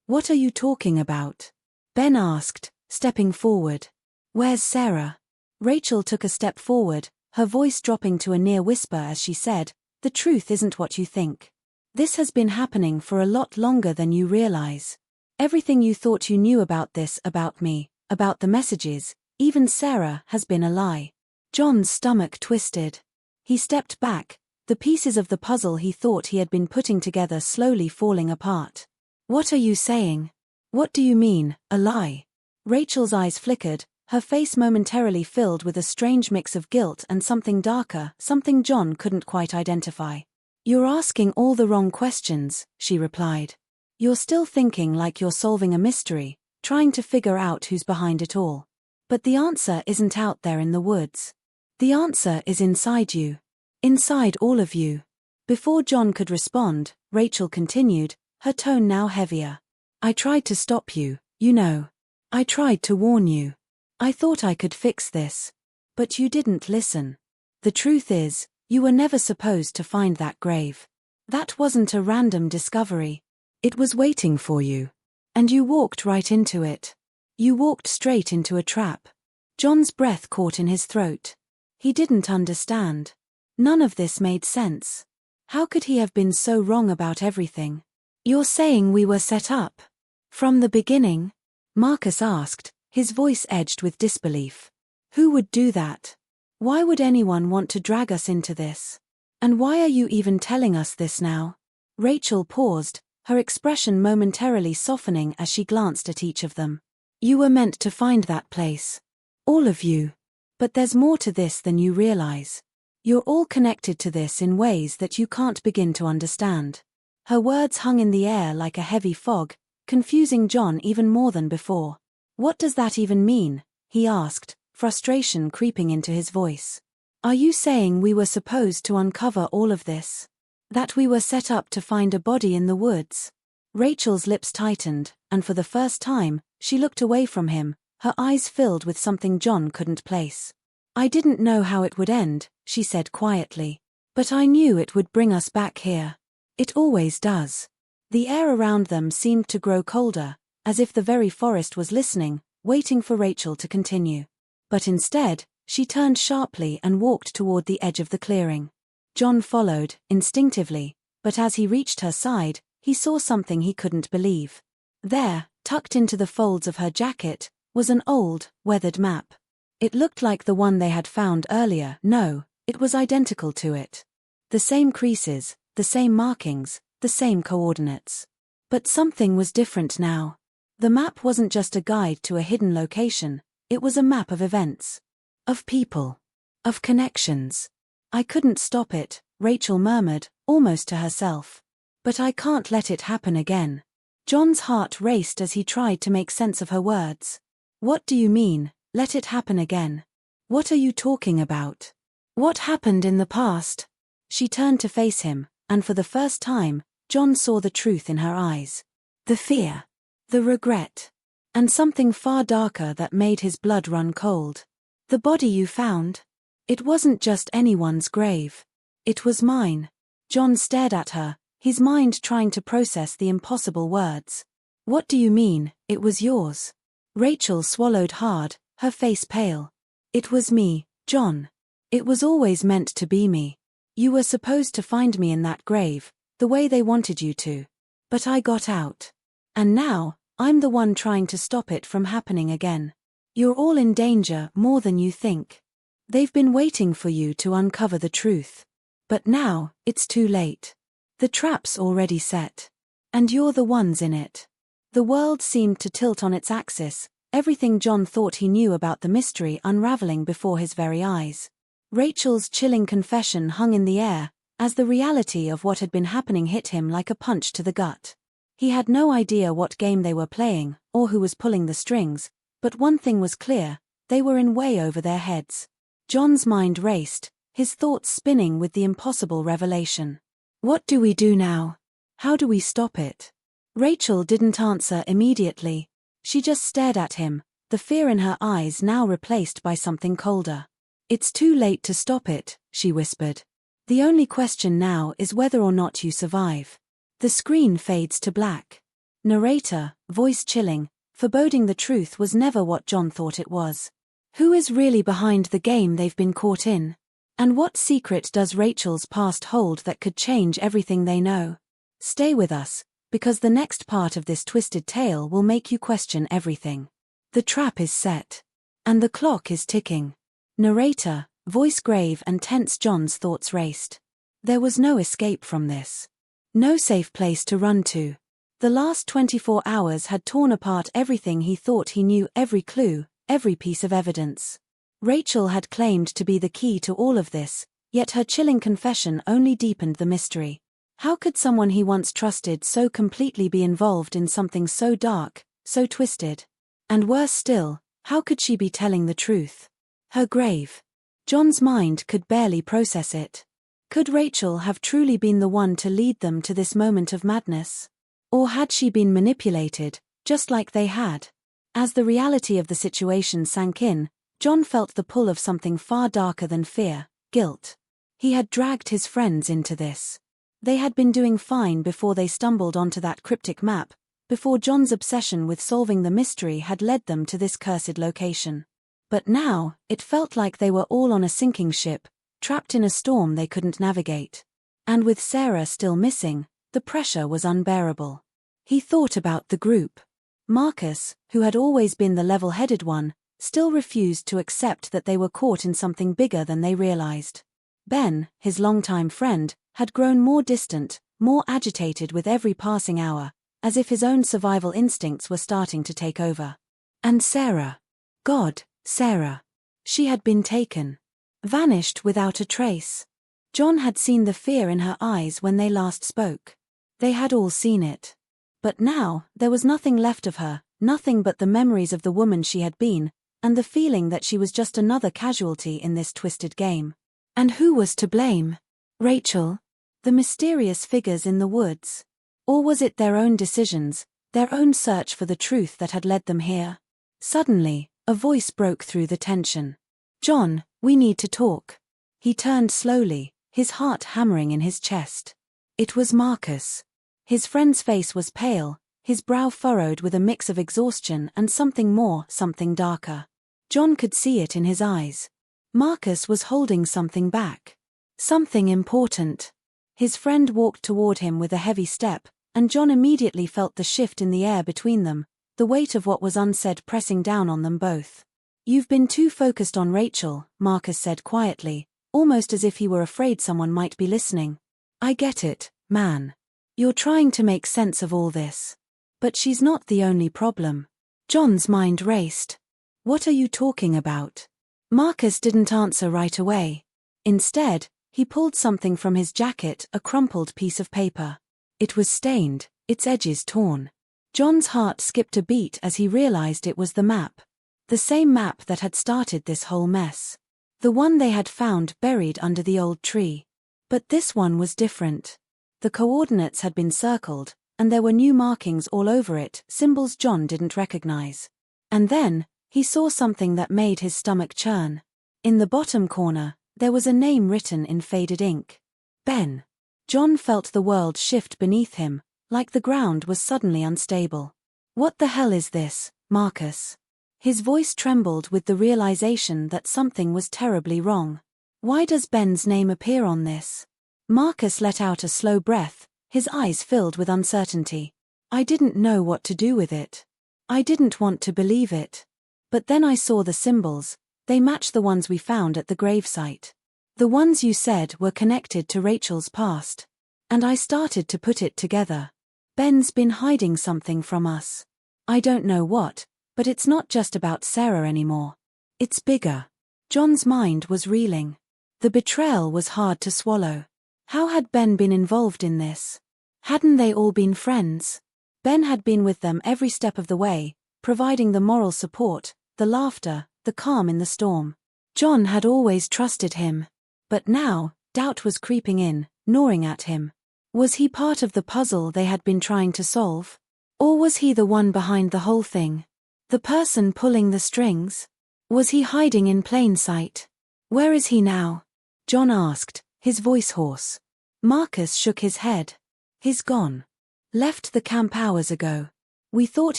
What are you talking about? Ben asked, stepping forward. Where's Sarah? Rachel took a step forward, her voice dropping to a near whisper as she said, the truth isn't what you think. This has been happening for a lot longer than you realize. Everything you thought you knew about this, about me, about the messages, even Sarah, has been a lie. John's stomach twisted. He stepped back, the pieces of the puzzle he thought he had been putting together slowly falling apart. What are you saying? What do you mean, a lie? Rachel's eyes flickered, her face momentarily filled with a strange mix of guilt and something darker, something John couldn't quite identify. You're asking all the wrong questions, she replied. You're still thinking like you're solving a mystery, trying to figure out who's behind it all. But the answer isn't out there in the woods. The answer is inside you. Inside all of you. Before John could respond, Rachel continued, her tone now heavier. I tried to stop you, you know. I tried to warn you. I thought I could fix this. But you didn't listen. The truth is, you were never supposed to find that grave. That wasn't a random discovery. It was waiting for you. And you walked right into it. You walked straight into a trap. John's breath caught in his throat. He didn't understand. None of this made sense. How could he have been so wrong about everything? You're saying we were set up? From the beginning? Marcus asked, his voice edged with disbelief. Who would do that? Why would anyone want to drag us into this? And why are you even telling us this now? Rachel paused, her expression momentarily softening as she glanced at each of them. You were meant to find that place. All of you. But there's more to this than you realize. You're all connected to this in ways that you can't begin to understand. Her words hung in the air like a heavy fog, confusing John even more than before. What does that even mean? He asked, frustration creeping into his voice. Are you saying we were supposed to uncover all of this? That we were set up to find a body in the woods? Rachel's lips tightened, and for the first time, she looked away from him, her eyes filled with something John couldn't place. I didn't know how it would end, she said quietly. But I knew it would bring us back here. It always does. The air around them seemed to grow colder, as if the very forest was listening, waiting for Rachel to continue. But instead, she turned sharply and walked toward the edge of the clearing. John followed, instinctively, but as he reached her side, he saw something he couldn't believe. There, tucked into the folds of her jacket, was an old, weathered map. It looked like the one they had found earlier. No, it was identical to it. The same creases, the same markings, the same coordinates. But something was different now. The map wasn't just a guide to a hidden location, it was a map of events. Of people. Of connections. I couldn't stop it, Rachel murmured, almost to herself. But I can't let it happen again. John's heart raced as he tried to make sense of her words. What do you mean, let it happen again? What are you talking about? What happened in the past? She turned to face him, and for the first time, John saw the truth in her eyes. The fear. The regret. And something far darker that made his blood run cold. The body you found? It wasn't just anyone's grave. It was mine. John stared at her, his mind trying to process the impossible words. What do you mean, it was yours? Rachel swallowed hard, her face pale. It was me, John. It was always meant to be me. You were supposed to find me in that grave, the way they wanted you to. But I got out. And now, I'm the one trying to stop it from happening again. You're all in danger more than you think. They've been waiting for you to uncover the truth. But now, it's too late. The trap's already set. And you're the ones in it. The world seemed to tilt on its axis, everything John thought he knew about the mystery unraveling before his very eyes. Rachel's chilling confession hung in the air, as the reality of what had been happening hit him like a punch to the gut. He had no idea what game they were playing, or who was pulling the strings, but one thing was clear, they were in way over their heads. John's mind raced, his thoughts spinning with the impossible revelation. What do we do now? How do we stop it? Rachel didn't answer immediately. She just stared at him, the fear in her eyes now replaced by something colder. It's too late to stop it, she whispered. The only question now is whether or not you survive. The screen fades to black. Narrator, voice chilling, foreboding the truth was never what John thought it was. Who is really behind the game they've been caught in? And what secret does Rachel's past hold that could change everything they know? Stay with us, because the next part of this twisted tale will make you question everything. The trap is set. And the clock is ticking. Narrator, voice grave and tense. John's thoughts raced. There was no escape from this. No safe place to run to. The last 24 hours had torn apart everything he thought he knew, every clue, every piece of evidence. Rachel had claimed to be the key to all of this, yet her chilling confession only deepened the mystery. How could someone he once trusted so completely be involved in something so dark, so twisted? And worse still, how could she be telling the truth? Her grave. John's mind could barely process it. Could Rachel have truly been the one to lead them to this moment of madness? Or had she been manipulated, just like they had? As the reality of the situation sank in, John felt the pull of something far darker than fear, guilt. He had dragged his friends into this. They had been doing fine before they stumbled onto that cryptic map, before John's obsession with solving the mystery had led them to this cursed location. But now, it felt like they were all on a sinking ship, trapped in a storm they couldn't navigate. And with Sarah still missing, the pressure was unbearable. He thought about the group. Marcus, who had always been the level-headed one, still refused to accept that they were caught in something bigger than they realized. Ben, his longtime friend, had grown more distant, more agitated with every passing hour, as if his own survival instincts were starting to take over. And Sarah. God, Sarah. She had been taken. Vanished without a trace. John had seen the fear in her eyes when they last spoke. They had all seen it. But now, there was nothing left of her, nothing but the memories of the woman she had been, and the feeling that she was just another casualty in this twisted game. And who was to blame? Rachel? The mysterious figures in the woods? Or was it their own decisions, their own search for the truth that had led them here? Suddenly, a voice broke through the tension. John, we need to talk. He turned slowly, his heart hammering in his chest. It was Marcus. His friend's face was pale, his brow furrowed with a mix of exhaustion and something more, something darker. John could see it in his eyes. Marcus was holding something back. Something important. His friend walked toward him with a heavy step, and John immediately felt the shift in the air between them, the weight of what was unsaid pressing down on them both. You've been too focused on Rachel, Marcus said quietly, almost as if he were afraid someone might be listening. I get it, man. You're trying to make sense of all this. But she's not the only problem. John's mind raced. What are you talking about? Marcus didn't answer right away. Instead, he pulled something from his jacket, a crumpled piece of paper. It was stained, its edges torn. John's heart skipped a beat as he realized it was the map. The same map that had started this whole mess. The one they had found buried under the old tree. But this one was different. The coordinates had been circled, and there were new markings all over it, symbols John didn't recognize. And then, he saw something that made his stomach churn. In the bottom corner, there was a name written in faded ink. Ben. John felt the world shift beneath him, like the ground was suddenly unstable. What the hell is this, Marcus? His voice trembled with the realization that something was terribly wrong. Why does Ben's name appear on this? Marcus let out a slow breath, his eyes filled with uncertainty. I didn't know what to do with it. I didn't want to believe it. But then I saw the symbols. They match the ones we found at the gravesite. The ones you said were connected to Rachel's past. And I started to put it together. Ben's been hiding something from us. I don't know what, but it's not just about Sarah anymore. It's bigger. John's mind was reeling. The betrayal was hard to swallow. How had Ben been involved in this? Hadn't they all been friends? Ben had been with them every step of the way, providing the moral support, the laughter, the calm in the storm. John had always trusted him. But now, doubt was creeping in, gnawing at him. Was he part of the puzzle they had been trying to solve? Or was he the one behind the whole thing? The person pulling the strings? Was he hiding in plain sight? Where is he now? John asked, his voice hoarse. Marcus shook his head. He's gone. Left the camp hours ago. We thought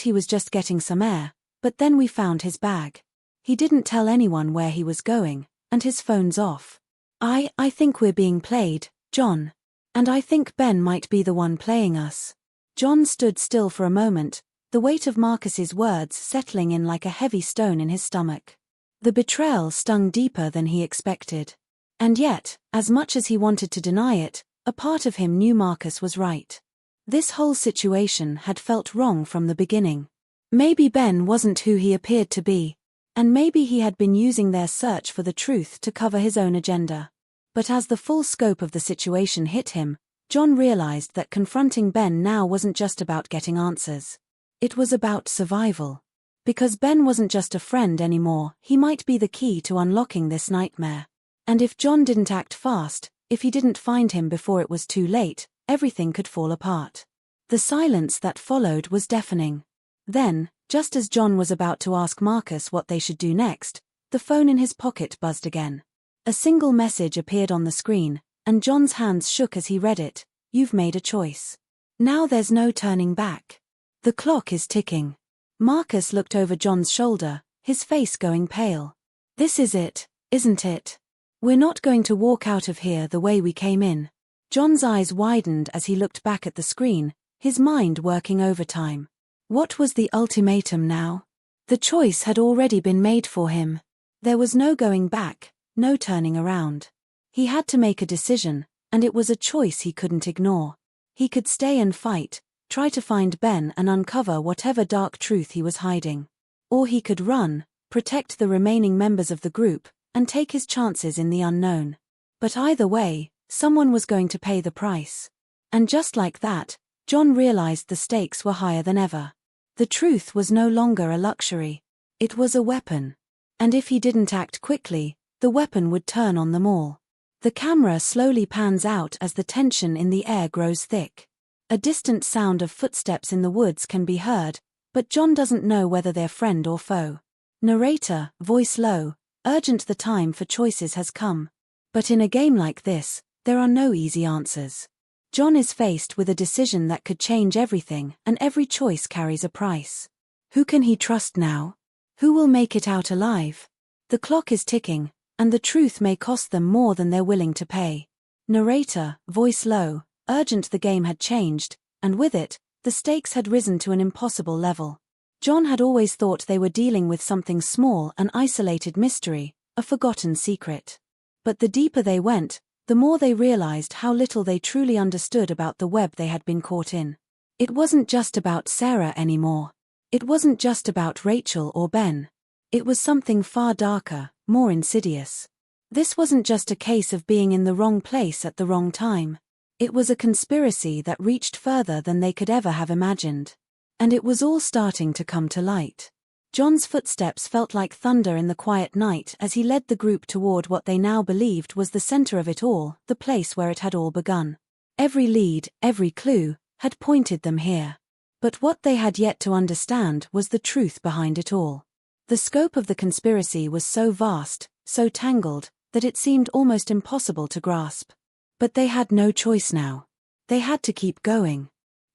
he was just getting some air, but then we found his bag. He didn't tell anyone where he was going, and his phone's off. I think we're being played, John. And I think Ben might be the one playing us. John stood still for a moment, the weight of Marcus's words settling in like a heavy stone in his stomach. The betrayal stung deeper than he expected. And yet, as much as he wanted to deny it, a part of him knew Marcus was right. This whole situation had felt wrong from the beginning. Maybe Ben wasn't who he appeared to be, and maybe he had been using their search for the truth to cover his own agenda. But as the full scope of the situation hit him, John realized that confronting Ben now wasn't just about getting answers. It was about survival. Because Ben wasn't just a friend anymore, he might be the key to unlocking this nightmare. And if John didn't act fast, if he didn't find him before it was too late, everything could fall apart. The silence that followed was deafening. Then, just as John was about to ask Marcus what they should do next, the phone in his pocket buzzed again. A single message appeared on the screen, and John's hands shook as he read it. You've made a choice. Now there's no turning back. The clock is ticking. Marcus looked over John's shoulder, his face going pale. This is it, isn't it? We're not going to walk out of here the way we came in. John's eyes widened as he looked back at the screen, his mind working overtime. What was the ultimatum now? The choice had already been made for him. There was no going back, no turning around. He had to make a decision, and it was a choice he couldn't ignore. He could stay and fight, try to find Ben and uncover whatever dark truth he was hiding. Or he could run, protect the remaining members of the group, and take his chances in the unknown. But either way, someone was going to pay the price. And just like that, John realized the stakes were higher than ever. The truth was no longer a luxury. It was a weapon. And if he didn't act quickly, the weapon would turn on them all. The camera slowly pans out as the tension in the air grows thick. A distant sound of footsteps in the woods can be heard, but John doesn't know whether they're friend or foe. Narrator, voice low, urgent. The time for choices has come. But in a game like this, there are no easy answers. John is faced with a decision that could change everything, and every choice carries a price. Who can he trust now? Who will make it out alive? The clock is ticking, and the truth may cost them more than they're willing to pay. Narrator, voice low, urgent. The game had changed, and with it, the stakes had risen to an impossible level. John had always thought they were dealing with something small, an isolated mystery, a forgotten secret. But the deeper they went, the more they realized how little they truly understood about the web they had been caught in. It wasn't just about Sarah anymore. It wasn't just about Rachel or Ben. It was something far darker, more insidious. This wasn't just a case of being in the wrong place at the wrong time. It was a conspiracy that reached further than they could ever have imagined. And it was all starting to come to light. John's footsteps felt like thunder in the quiet night as he led the group toward what they now believed was the center of it all, the place where it had all begun. Every lead, every clue, had pointed them here. But what they had yet to understand was the truth behind it all. The scope of the conspiracy was so vast, so tangled, that it seemed almost impossible to grasp. But they had no choice now. They had to keep going.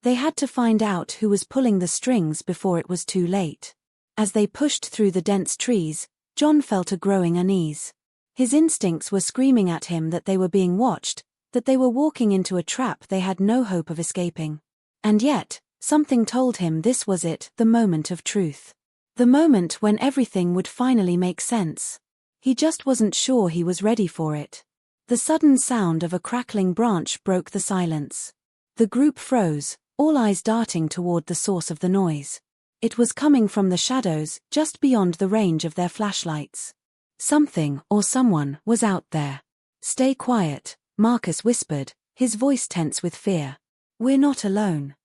They had to find out who was pulling the strings before it was too late. As they pushed through the dense trees, John felt a growing unease. His instincts were screaming at him that they were being watched, that they were walking into a trap they had no hope of escaping. And yet, something told him this was it, the moment of truth. The moment when everything would finally make sense. He just wasn't sure he was ready for it. The sudden sound of a crackling branch broke the silence. The group froze, all eyes darting toward the source of the noise. It was coming from the shadows, just beyond the range of their flashlights. Something, or someone, was out there. "Stay quiet," Marcus whispered, his voice tense with fear. "We're not alone."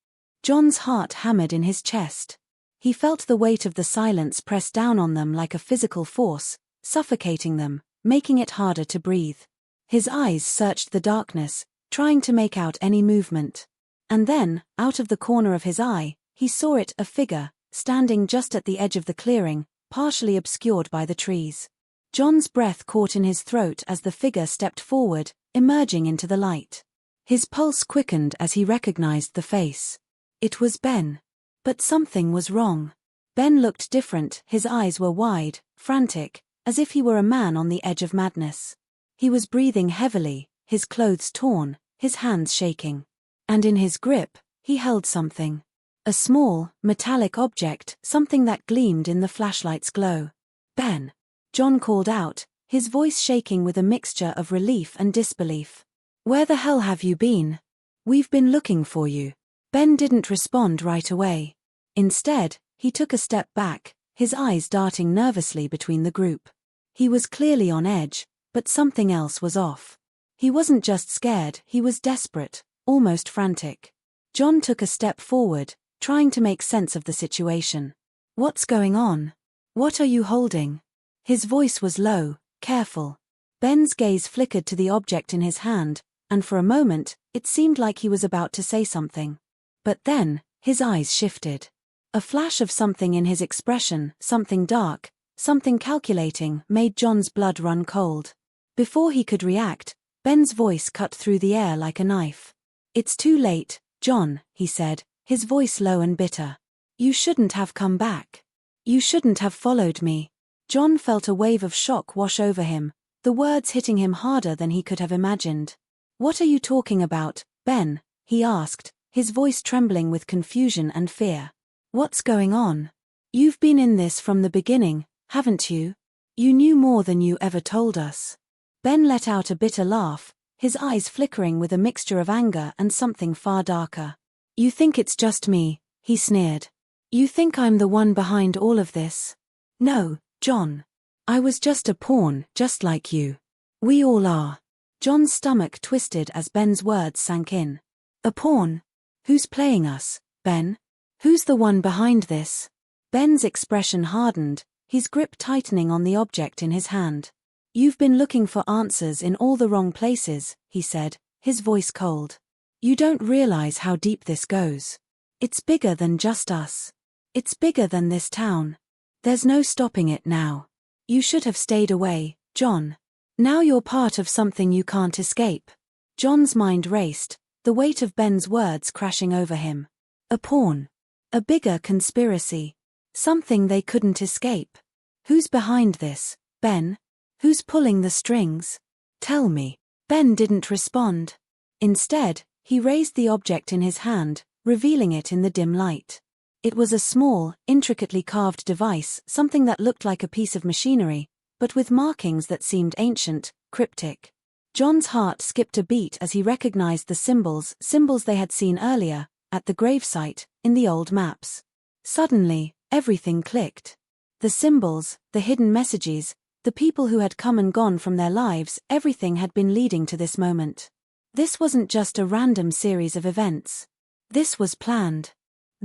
John's heart hammered in his chest. He felt the weight of the silence press down on them like a physical force, suffocating them, making it harder to breathe. His eyes searched the darkness, trying to make out any movement. And then, out of the corner of his eye, he saw it, a figure, standing just at the edge of the clearing, partially obscured by the trees. John's breath caught in his throat as the figure stepped forward, emerging into the light. His pulse quickened as he recognized the face. It was Ben. But something was wrong. Ben looked different, his eyes were wide, frantic, as if he were a man on the edge of madness. He was breathing heavily, his clothes torn, his hands shaking. And in his grip, he held something. A small, metallic object, something that gleamed in the flashlight's glow. "Ben!" John called out, his voice shaking with a mixture of relief and disbelief. "Where the hell have you been? We've been looking for you." Ben didn't respond right away. Instead, he took a step back, his eyes darting nervously between the group. He was clearly on edge, but something else was off. He wasn't just scared, he was desperate, almost frantic. John took a step forward, trying to make sense of the situation. "What's going on? What are you holding?" His voice was low, careful. Ben's gaze flickered to the object in his hand, and for a moment, it seemed like he was about to say something. But then, his eyes shifted. A flash of something in his expression, something dark, something calculating, made John's blood run cold. Before he could react, Ben's voice cut through the air like a knife. "It's too late, John," he said, his voice low and bitter. "You shouldn't have come back. You shouldn't have followed me." John felt a wave of shock wash over him, the words hitting him harder than he could have imagined. "What are you talking about, Ben?" he asked, his voice trembling with confusion and fear. "What's going on? You've been in this from the beginning, haven't you? You knew more than you ever told us." Ben let out a bitter laugh, his eyes flickering with a mixture of anger and something far darker. "You think it's just me," he sneered. "You think I'm the one behind all of this? No, John. I was just a pawn, just like you. We all are." John's stomach twisted as Ben's words sank in. "A pawn? Who's playing us, Ben? Who's the one behind this?" Ben's expression hardened, his grip tightening on the object in his hand. "You've been looking for answers in all the wrong places," he said, his voice cold. "You don't realize how deep this goes. It's bigger than just us. It's bigger than this town. There's no stopping it now. You should have stayed away, John. Now you're part of something you can't escape." John's mind raced, the weight of Ben's words crashing over him. A pawn. A bigger conspiracy. Something they couldn't escape. Who's behind this, Ben? Who's pulling the strings? Tell me. Ben didn't respond. Instead, he raised the object in his hand, revealing it in the dim light. It was a small, intricately carved device, something that looked like a piece of machinery, but with markings that seemed ancient, cryptic. John's heart skipped a beat as he recognized the symbols they had seen earlier, at the gravesite, in the old maps. Suddenly, everything clicked. The symbols, the hidden messages, the people who had come and gone from their lives, everything had been leading to this moment. This wasn't just a random series of events. This was planned.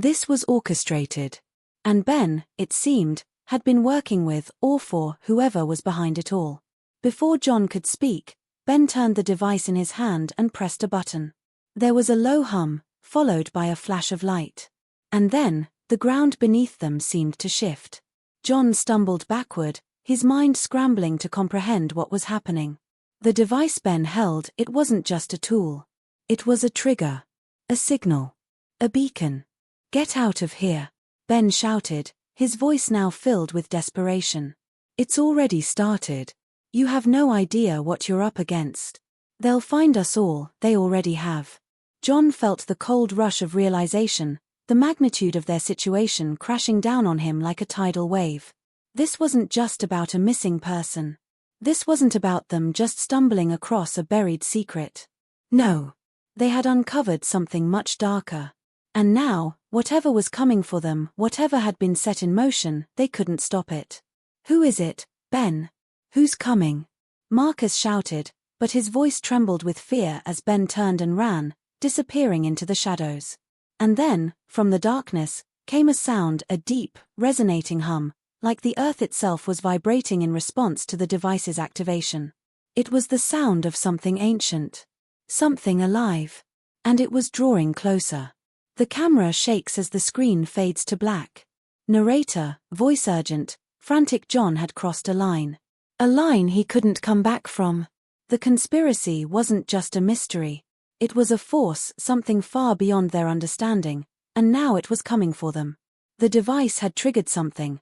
This was orchestrated. And Ben, it seemed, had been working with or for whoever was behind it all. Before John could speak, Ben turned the device in his hand and pressed a button. There was a low hum, followed by a flash of light. And then, the ground beneath them seemed to shift. John stumbled backward, his mind scrambling to comprehend what was happening. The device Ben held, it wasn't just a tool. It was a trigger. A signal. A beacon. "Get out of here," Ben shouted, his voice now filled with desperation. "It's already started. You have no idea what you're up against. They'll find us all, they already have." John felt the cold rush of realization, the magnitude of their situation crashing down on him like a tidal wave. This wasn't just about a missing person. This wasn't about them just stumbling across a buried secret. No. They had uncovered something much darker. And now, whatever was coming for them, whatever had been set in motion, they couldn't stop it. "Who is it, Ben? Who's coming?" Marcus shouted, but his voice trembled with fear as Ben turned and ran, disappearing into the shadows. And then, from the darkness, came a sound, a deep, resonating hum, like the earth itself was vibrating in response to the device's activation. It was the sound of something ancient. Something alive. And it was drawing closer. The camera shakes as the screen fades to black. Narrator, voice urgent, frantic John had crossed a line. A line he couldn't come back from. The conspiracy wasn't just a mystery. It was a force, something far beyond their understanding, and now it was coming for them. The device had triggered something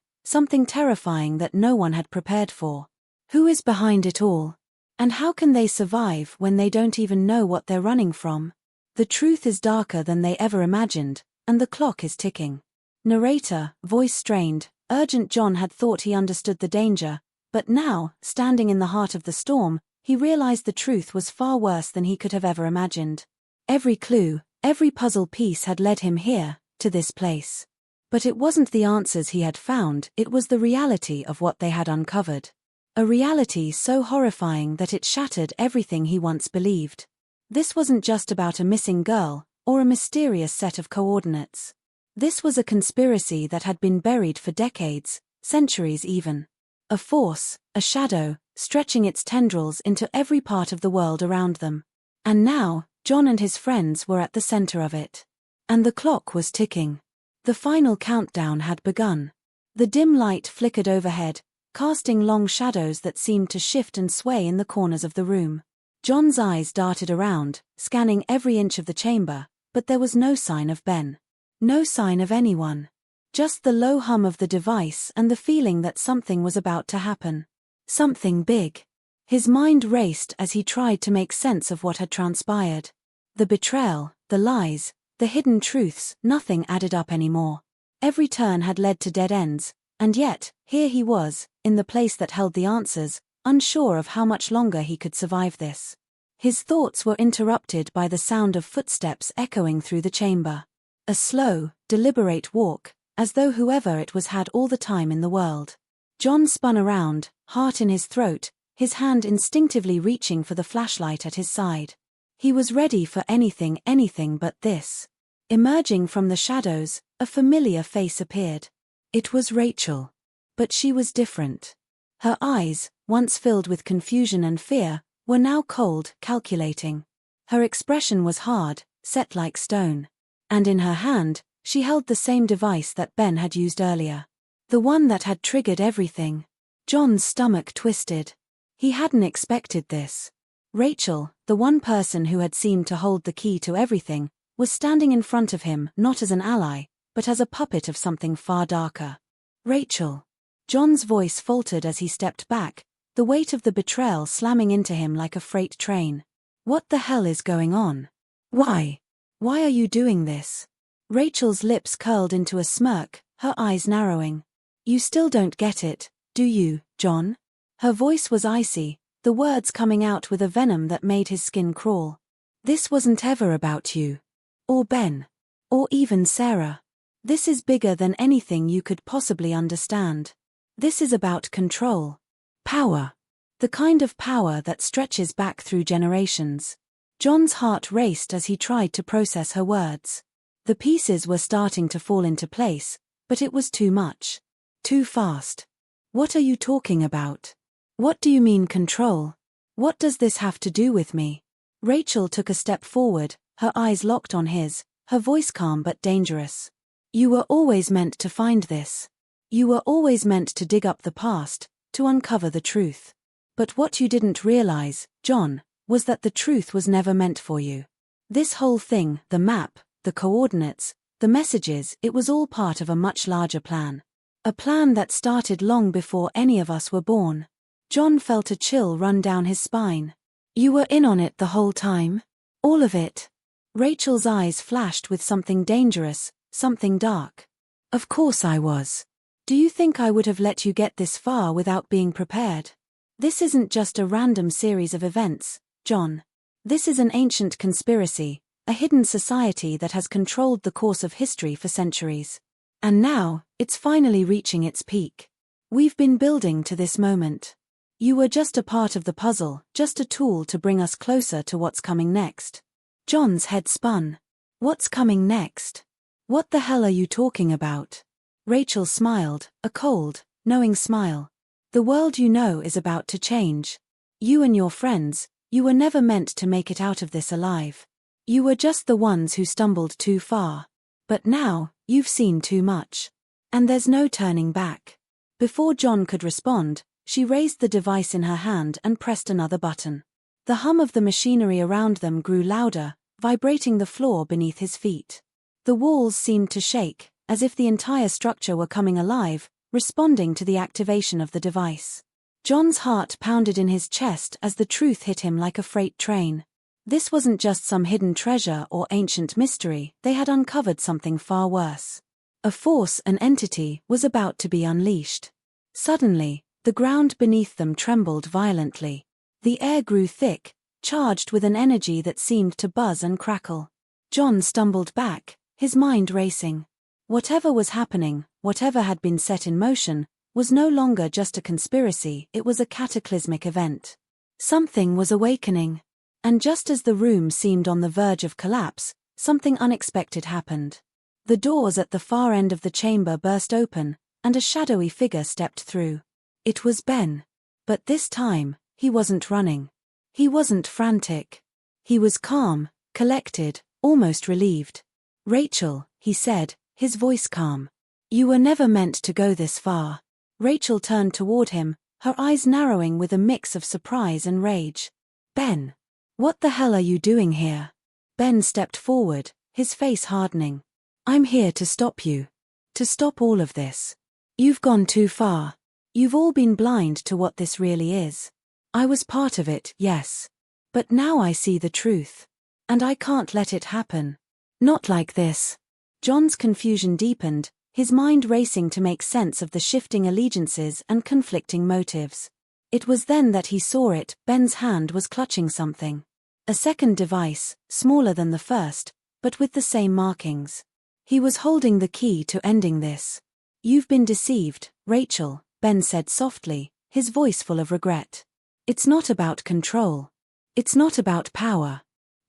terrifying that no one had prepared for. Who is behind it all? And how can they survive when they don't even know what they're running from? The truth is darker than they ever imagined, and the clock is ticking. Narrator, voice strained, urgent John had thought he understood the danger, but now, standing in the heart of the storm, he realized the truth was far worse than he could have ever imagined. Every clue, every puzzle piece had led him here, to this place. But it wasn't the answers he had found, it was the reality of what they had uncovered. A reality so horrifying that it shattered everything he once believed. This wasn't just about a missing girl, or a mysterious set of coordinates. This was a conspiracy that had been buried for decades, centuries even. A force, a shadow, stretching its tendrils into every part of the world around them. And now, John and his friends were at the center of it. And the clock was ticking. The final countdown had begun. The dim light flickered overhead, casting long shadows that seemed to shift and sway in the corners of the room. John's eyes darted around, scanning every inch of the chamber, but there was no sign of Ben. No sign of anyone. Just the low hum of the device and the feeling that something was about to happen. Something big. His mind raced as he tried to make sense of what had transpired. The betrayal, the lies, the hidden truths, nothing added up anymore. Every turn had led to dead ends, and yet, here he was, in the place that held the answers, unsure of how much longer he could survive this. His thoughts were interrupted by the sound of footsteps echoing through the chamber. A slow, deliberate walk, as though whoever it was had all the time in the world. John spun around, heart in his throat, his hand instinctively reaching for the flashlight at his side. He was ready for anything but this. Emerging from the shadows, a familiar face appeared. It was Rachel. But she was different. Her eyes, once filled with confusion and fear, were now cold, calculating. Her expression was hard, set like stone. And in her hand, she held the same device that Ben had used earlier. The one that had triggered everything. John's stomach twisted. He hadn't expected this. Rachel, the one person who had seemed to hold the key to everything, was standing in front of him not as an ally, but as a puppet of something far darker. Rachel. John's voice faltered as he stepped back, the weight of the betrayal slamming into him like a freight train. What the hell is going on? Why? Why are you doing this? Rachel's lips curled into a smirk, her eyes narrowing. You still don't get it, do you, John? Her voice was icy, the words coming out with a venom that made his skin crawl. This wasn't ever about you. Or Ben. Or even Sarah. This is bigger than anything you could possibly understand. This is about control. Power. The kind of power that stretches back through generations. John's heart raced as he tried to process her words. The pieces were starting to fall into place, but it was too much. Too fast. What are you talking about? What do you mean control? What does this have to do with me? Rachel took a step forward, her eyes locked on his, her voice calm but dangerous. You were always meant to find this. You were always meant to dig up the past, to uncover the truth. But what you didn't realize, John, was that the truth was never meant for you. This whole thing, the map, the coordinates, the messages, it was all part of a much larger plan. A plan that started long before any of us were born. John felt a chill run down his spine. You were in on it the whole time? All of it? Rachel's eyes flashed with something dangerous, something dark. Of course I was. Do you think I would have let you get this far without being prepared? This isn't just a random series of events, John. This is an ancient conspiracy, a hidden society that has controlled the course of history for centuries. And now, it's finally reaching its peak. We've been building to this moment. You were just a part of the puzzle, just a tool to bring us closer to what's coming next. John's head spun. What's coming next? What the hell are you talking about? Rachel smiled, a cold, knowing smile. The world you know is about to change. You and your friends, you were never meant to make it out of this alive. You were just the ones who stumbled too far. But now, you've seen too much. And there's no turning back. Before John could respond, she raised the device in her hand and pressed another button. The hum of the machinery around them grew louder, vibrating the floor beneath his feet. The walls seemed to shake, as if the entire structure were coming alive, responding to the activation of the device. John's heart pounded in his chest as the truth hit him like a freight train. This wasn't just some hidden treasure or ancient mystery, they had uncovered something far worse. A force, an entity, was about to be unleashed. Suddenly, the ground beneath them trembled violently. The air grew thick, charged with an energy that seemed to buzz and crackle. John stumbled back, his mind racing. Whatever was happening, whatever had been set in motion, was no longer just a conspiracy, it was a cataclysmic event. Something was awakening. And just as the room seemed on the verge of collapse, something unexpected happened. The doors at the far end of the chamber burst open, and a shadowy figure stepped through. It was Ben. But this time, he wasn't running. He wasn't frantic. He was calm, collected, almost relieved. Rachel, he said, his voice calm. You were never meant to go this far. Rachel turned toward him, her eyes narrowing with a mix of surprise and rage. Ben. What the hell are you doing here? Ben stepped forward, his face hardening. I'm here to stop you. To stop all of this. You've gone too far. You've all been blind to what this really is. I was part of it, yes. But now I see the truth. And I can't let it happen. Not like this. John's confusion deepened, his mind racing to make sense of the shifting allegiances and conflicting motives. It was then that he saw it, Ben's hand was clutching something. A second device, smaller than the first, but with the same markings. He was holding the key to ending this. You've been deceived, Rachel, Ben said softly, his voice full of regret. It's not about control. It's not about power.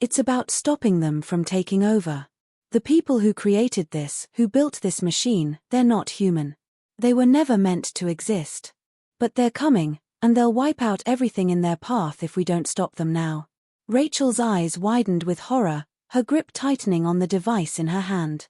It's about stopping them from taking over. The people who created this, who built this machine, they're not human. They were never meant to exist. But they're coming, and they'll wipe out everything in their path if we don't stop them now. Rachel's eyes widened with horror, her grip tightening on the device in her hand.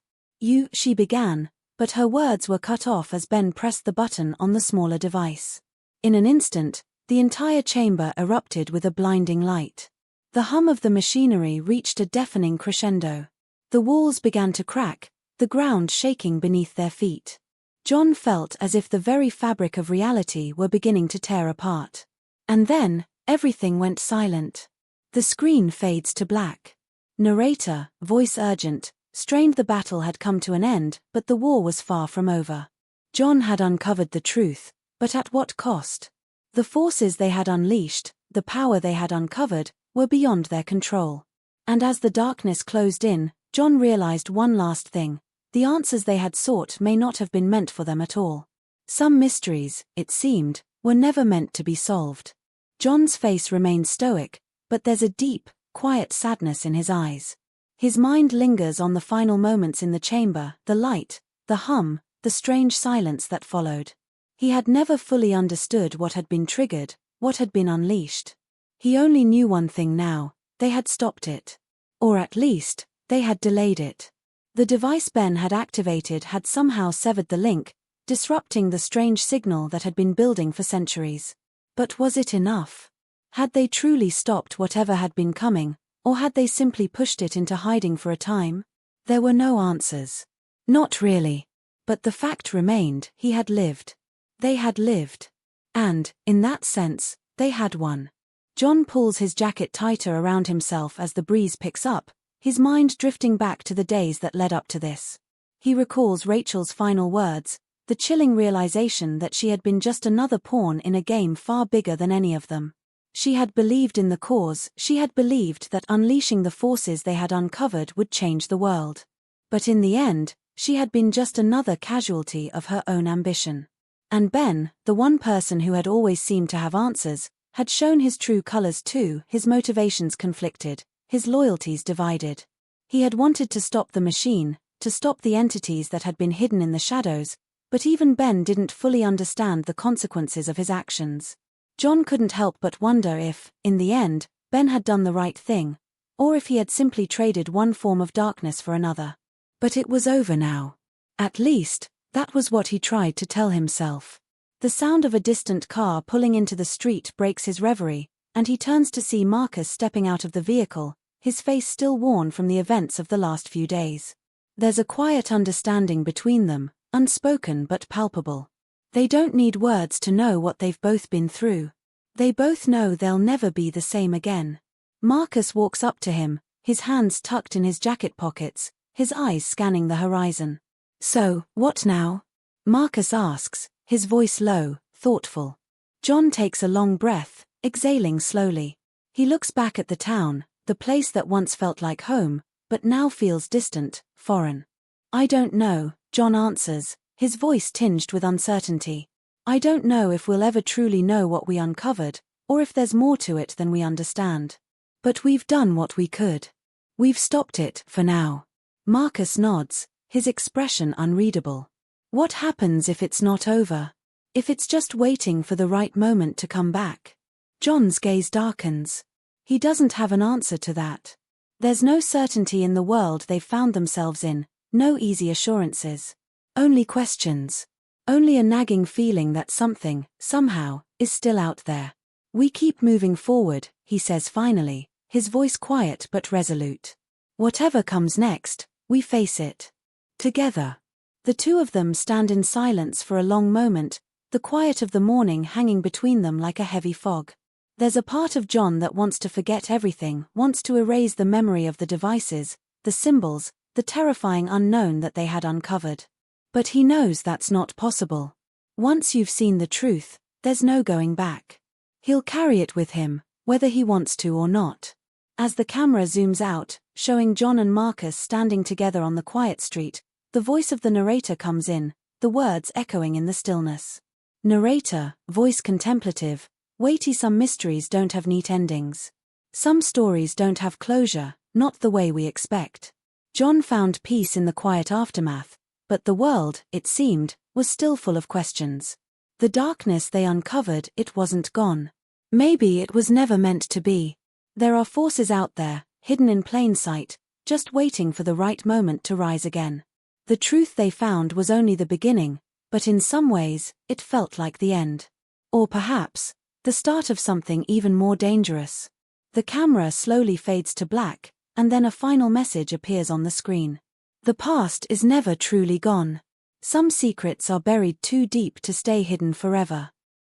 She began, but her words were cut off as Ben pressed the button on the smaller device. In an instant, the entire chamber erupted with a blinding light. The hum of the machinery reached a deafening crescendo. The walls began to crack, the ground shaking beneath their feet. John felt as if the very fabric of reality were beginning to tear apart. And then, everything went silent. The screen fades to black. Narrator, voice urgent, strained. The battle had come to an end, but the war was far from over. John had uncovered the truth, but at what cost? The forces they had unleashed, the power they had uncovered, were beyond their control. And as the darkness closed in, John realized one last thing. The answers they had sought may not have been meant for them at all. Some mysteries, it seemed, were never meant to be solved. John's face remained stoic, but there's a deep, quiet sadness in his eyes. His mind lingers on the final moments in the chamber, the light, the hum, the strange silence that followed. He had never fully understood what had been triggered, what had been unleashed. He only knew one thing now: they had stopped it. Or at least, they had delayed it. The device Ben had activated had somehow severed the link, disrupting the strange signal that had been building for centuries. But was it enough? Had they truly stopped whatever had been coming, or had they simply pushed it into hiding for a time? There were no answers. Not really. But the fact remained: he had lived. They had lived. And, in that sense, they had won. John pulls his jacket tighter around himself as the breeze picks up, his mind drifting back to the days that led up to this. He recalls Rachel's final words, the chilling realization that she had been just another pawn in a game far bigger than any of them. She had believed in the cause, she had believed that unleashing the forces they had uncovered would change the world. But in the end, she had been just another casualty of her own ambition. And Ben, the one person who had always seemed to have answers, had shown his true colors too, his motivations conflicted, his loyalties divided. He had wanted to stop the machine, to stop the entities that had been hidden in the shadows, but even Ben didn't fully understand the consequences of his actions. John couldn't help but wonder if, in the end, Ben had done the right thing, or if he had simply traded one form of darkness for another. But it was over now. At least, that was what he tried to tell himself. The sound of a distant car pulling into the street breaks his reverie, and he turns to see Marcus stepping out of the vehicle, his face still worn from the events of the last few days. There's a quiet understanding between them, unspoken but palpable. They don't need words to know what they've both been through. They both know they'll never be the same again. Marcus walks up to him, his hands tucked in his jacket pockets, his eyes scanning the horizon. "So, what now?" Marcus asks, his voice low, thoughtful. John takes a long breath, exhaling slowly. He looks back at the town, the place that once felt like home, but now feels distant, foreign. "I don't know," John answers, his voice tinged with uncertainty. "I don't know if we'll ever truly know what we uncovered, or if there's more to it than we understand. But we've done what we could. We've stopped it, for now." Marcus nods, his expression unreadable. What happens if it's not over? If it's just waiting for the right moment to come back? John's gaze darkens. He doesn't have an answer to that. There's no certainty in the world they've found themselves in, no easy assurances. Only questions. Only a nagging feeling that something, somehow, is still out there. "We keep moving forward," he says finally, his voice quiet but resolute. "Whatever comes next, we face it. Together." The two of them stand in silence for a long moment, the quiet of the morning hanging between them like a heavy fog. There's a part of John that wants to forget everything, wants to erase the memory of the devices, the symbols, the terrifying unknown that they had uncovered. But he knows that's not possible. Once you've seen the truth, there's no going back. He'll carry it with him, whether he wants to or not. As the camera zooms out, showing John and Marcus standing together on the quiet street, the voice of the narrator comes in, the words echoing in the stillness. Narrator, voice contemplative, weighty. Some mysteries don't have neat endings. Some stories don't have closure, not the way we expect. John found peace in the quiet aftermath, but the world, it seemed, was still full of questions. The darkness they uncovered, it wasn't gone. Maybe it was never meant to be. There are forces out there, hidden in plain sight, just waiting for the right moment to rise again. The truth they found was only the beginning, but in some ways, it felt like the end. Or perhaps, the start of something even more dangerous. The camera slowly fades to black, and then a final message appears on the screen. The past is never truly gone. Some secrets are buried too deep to stay hidden forever.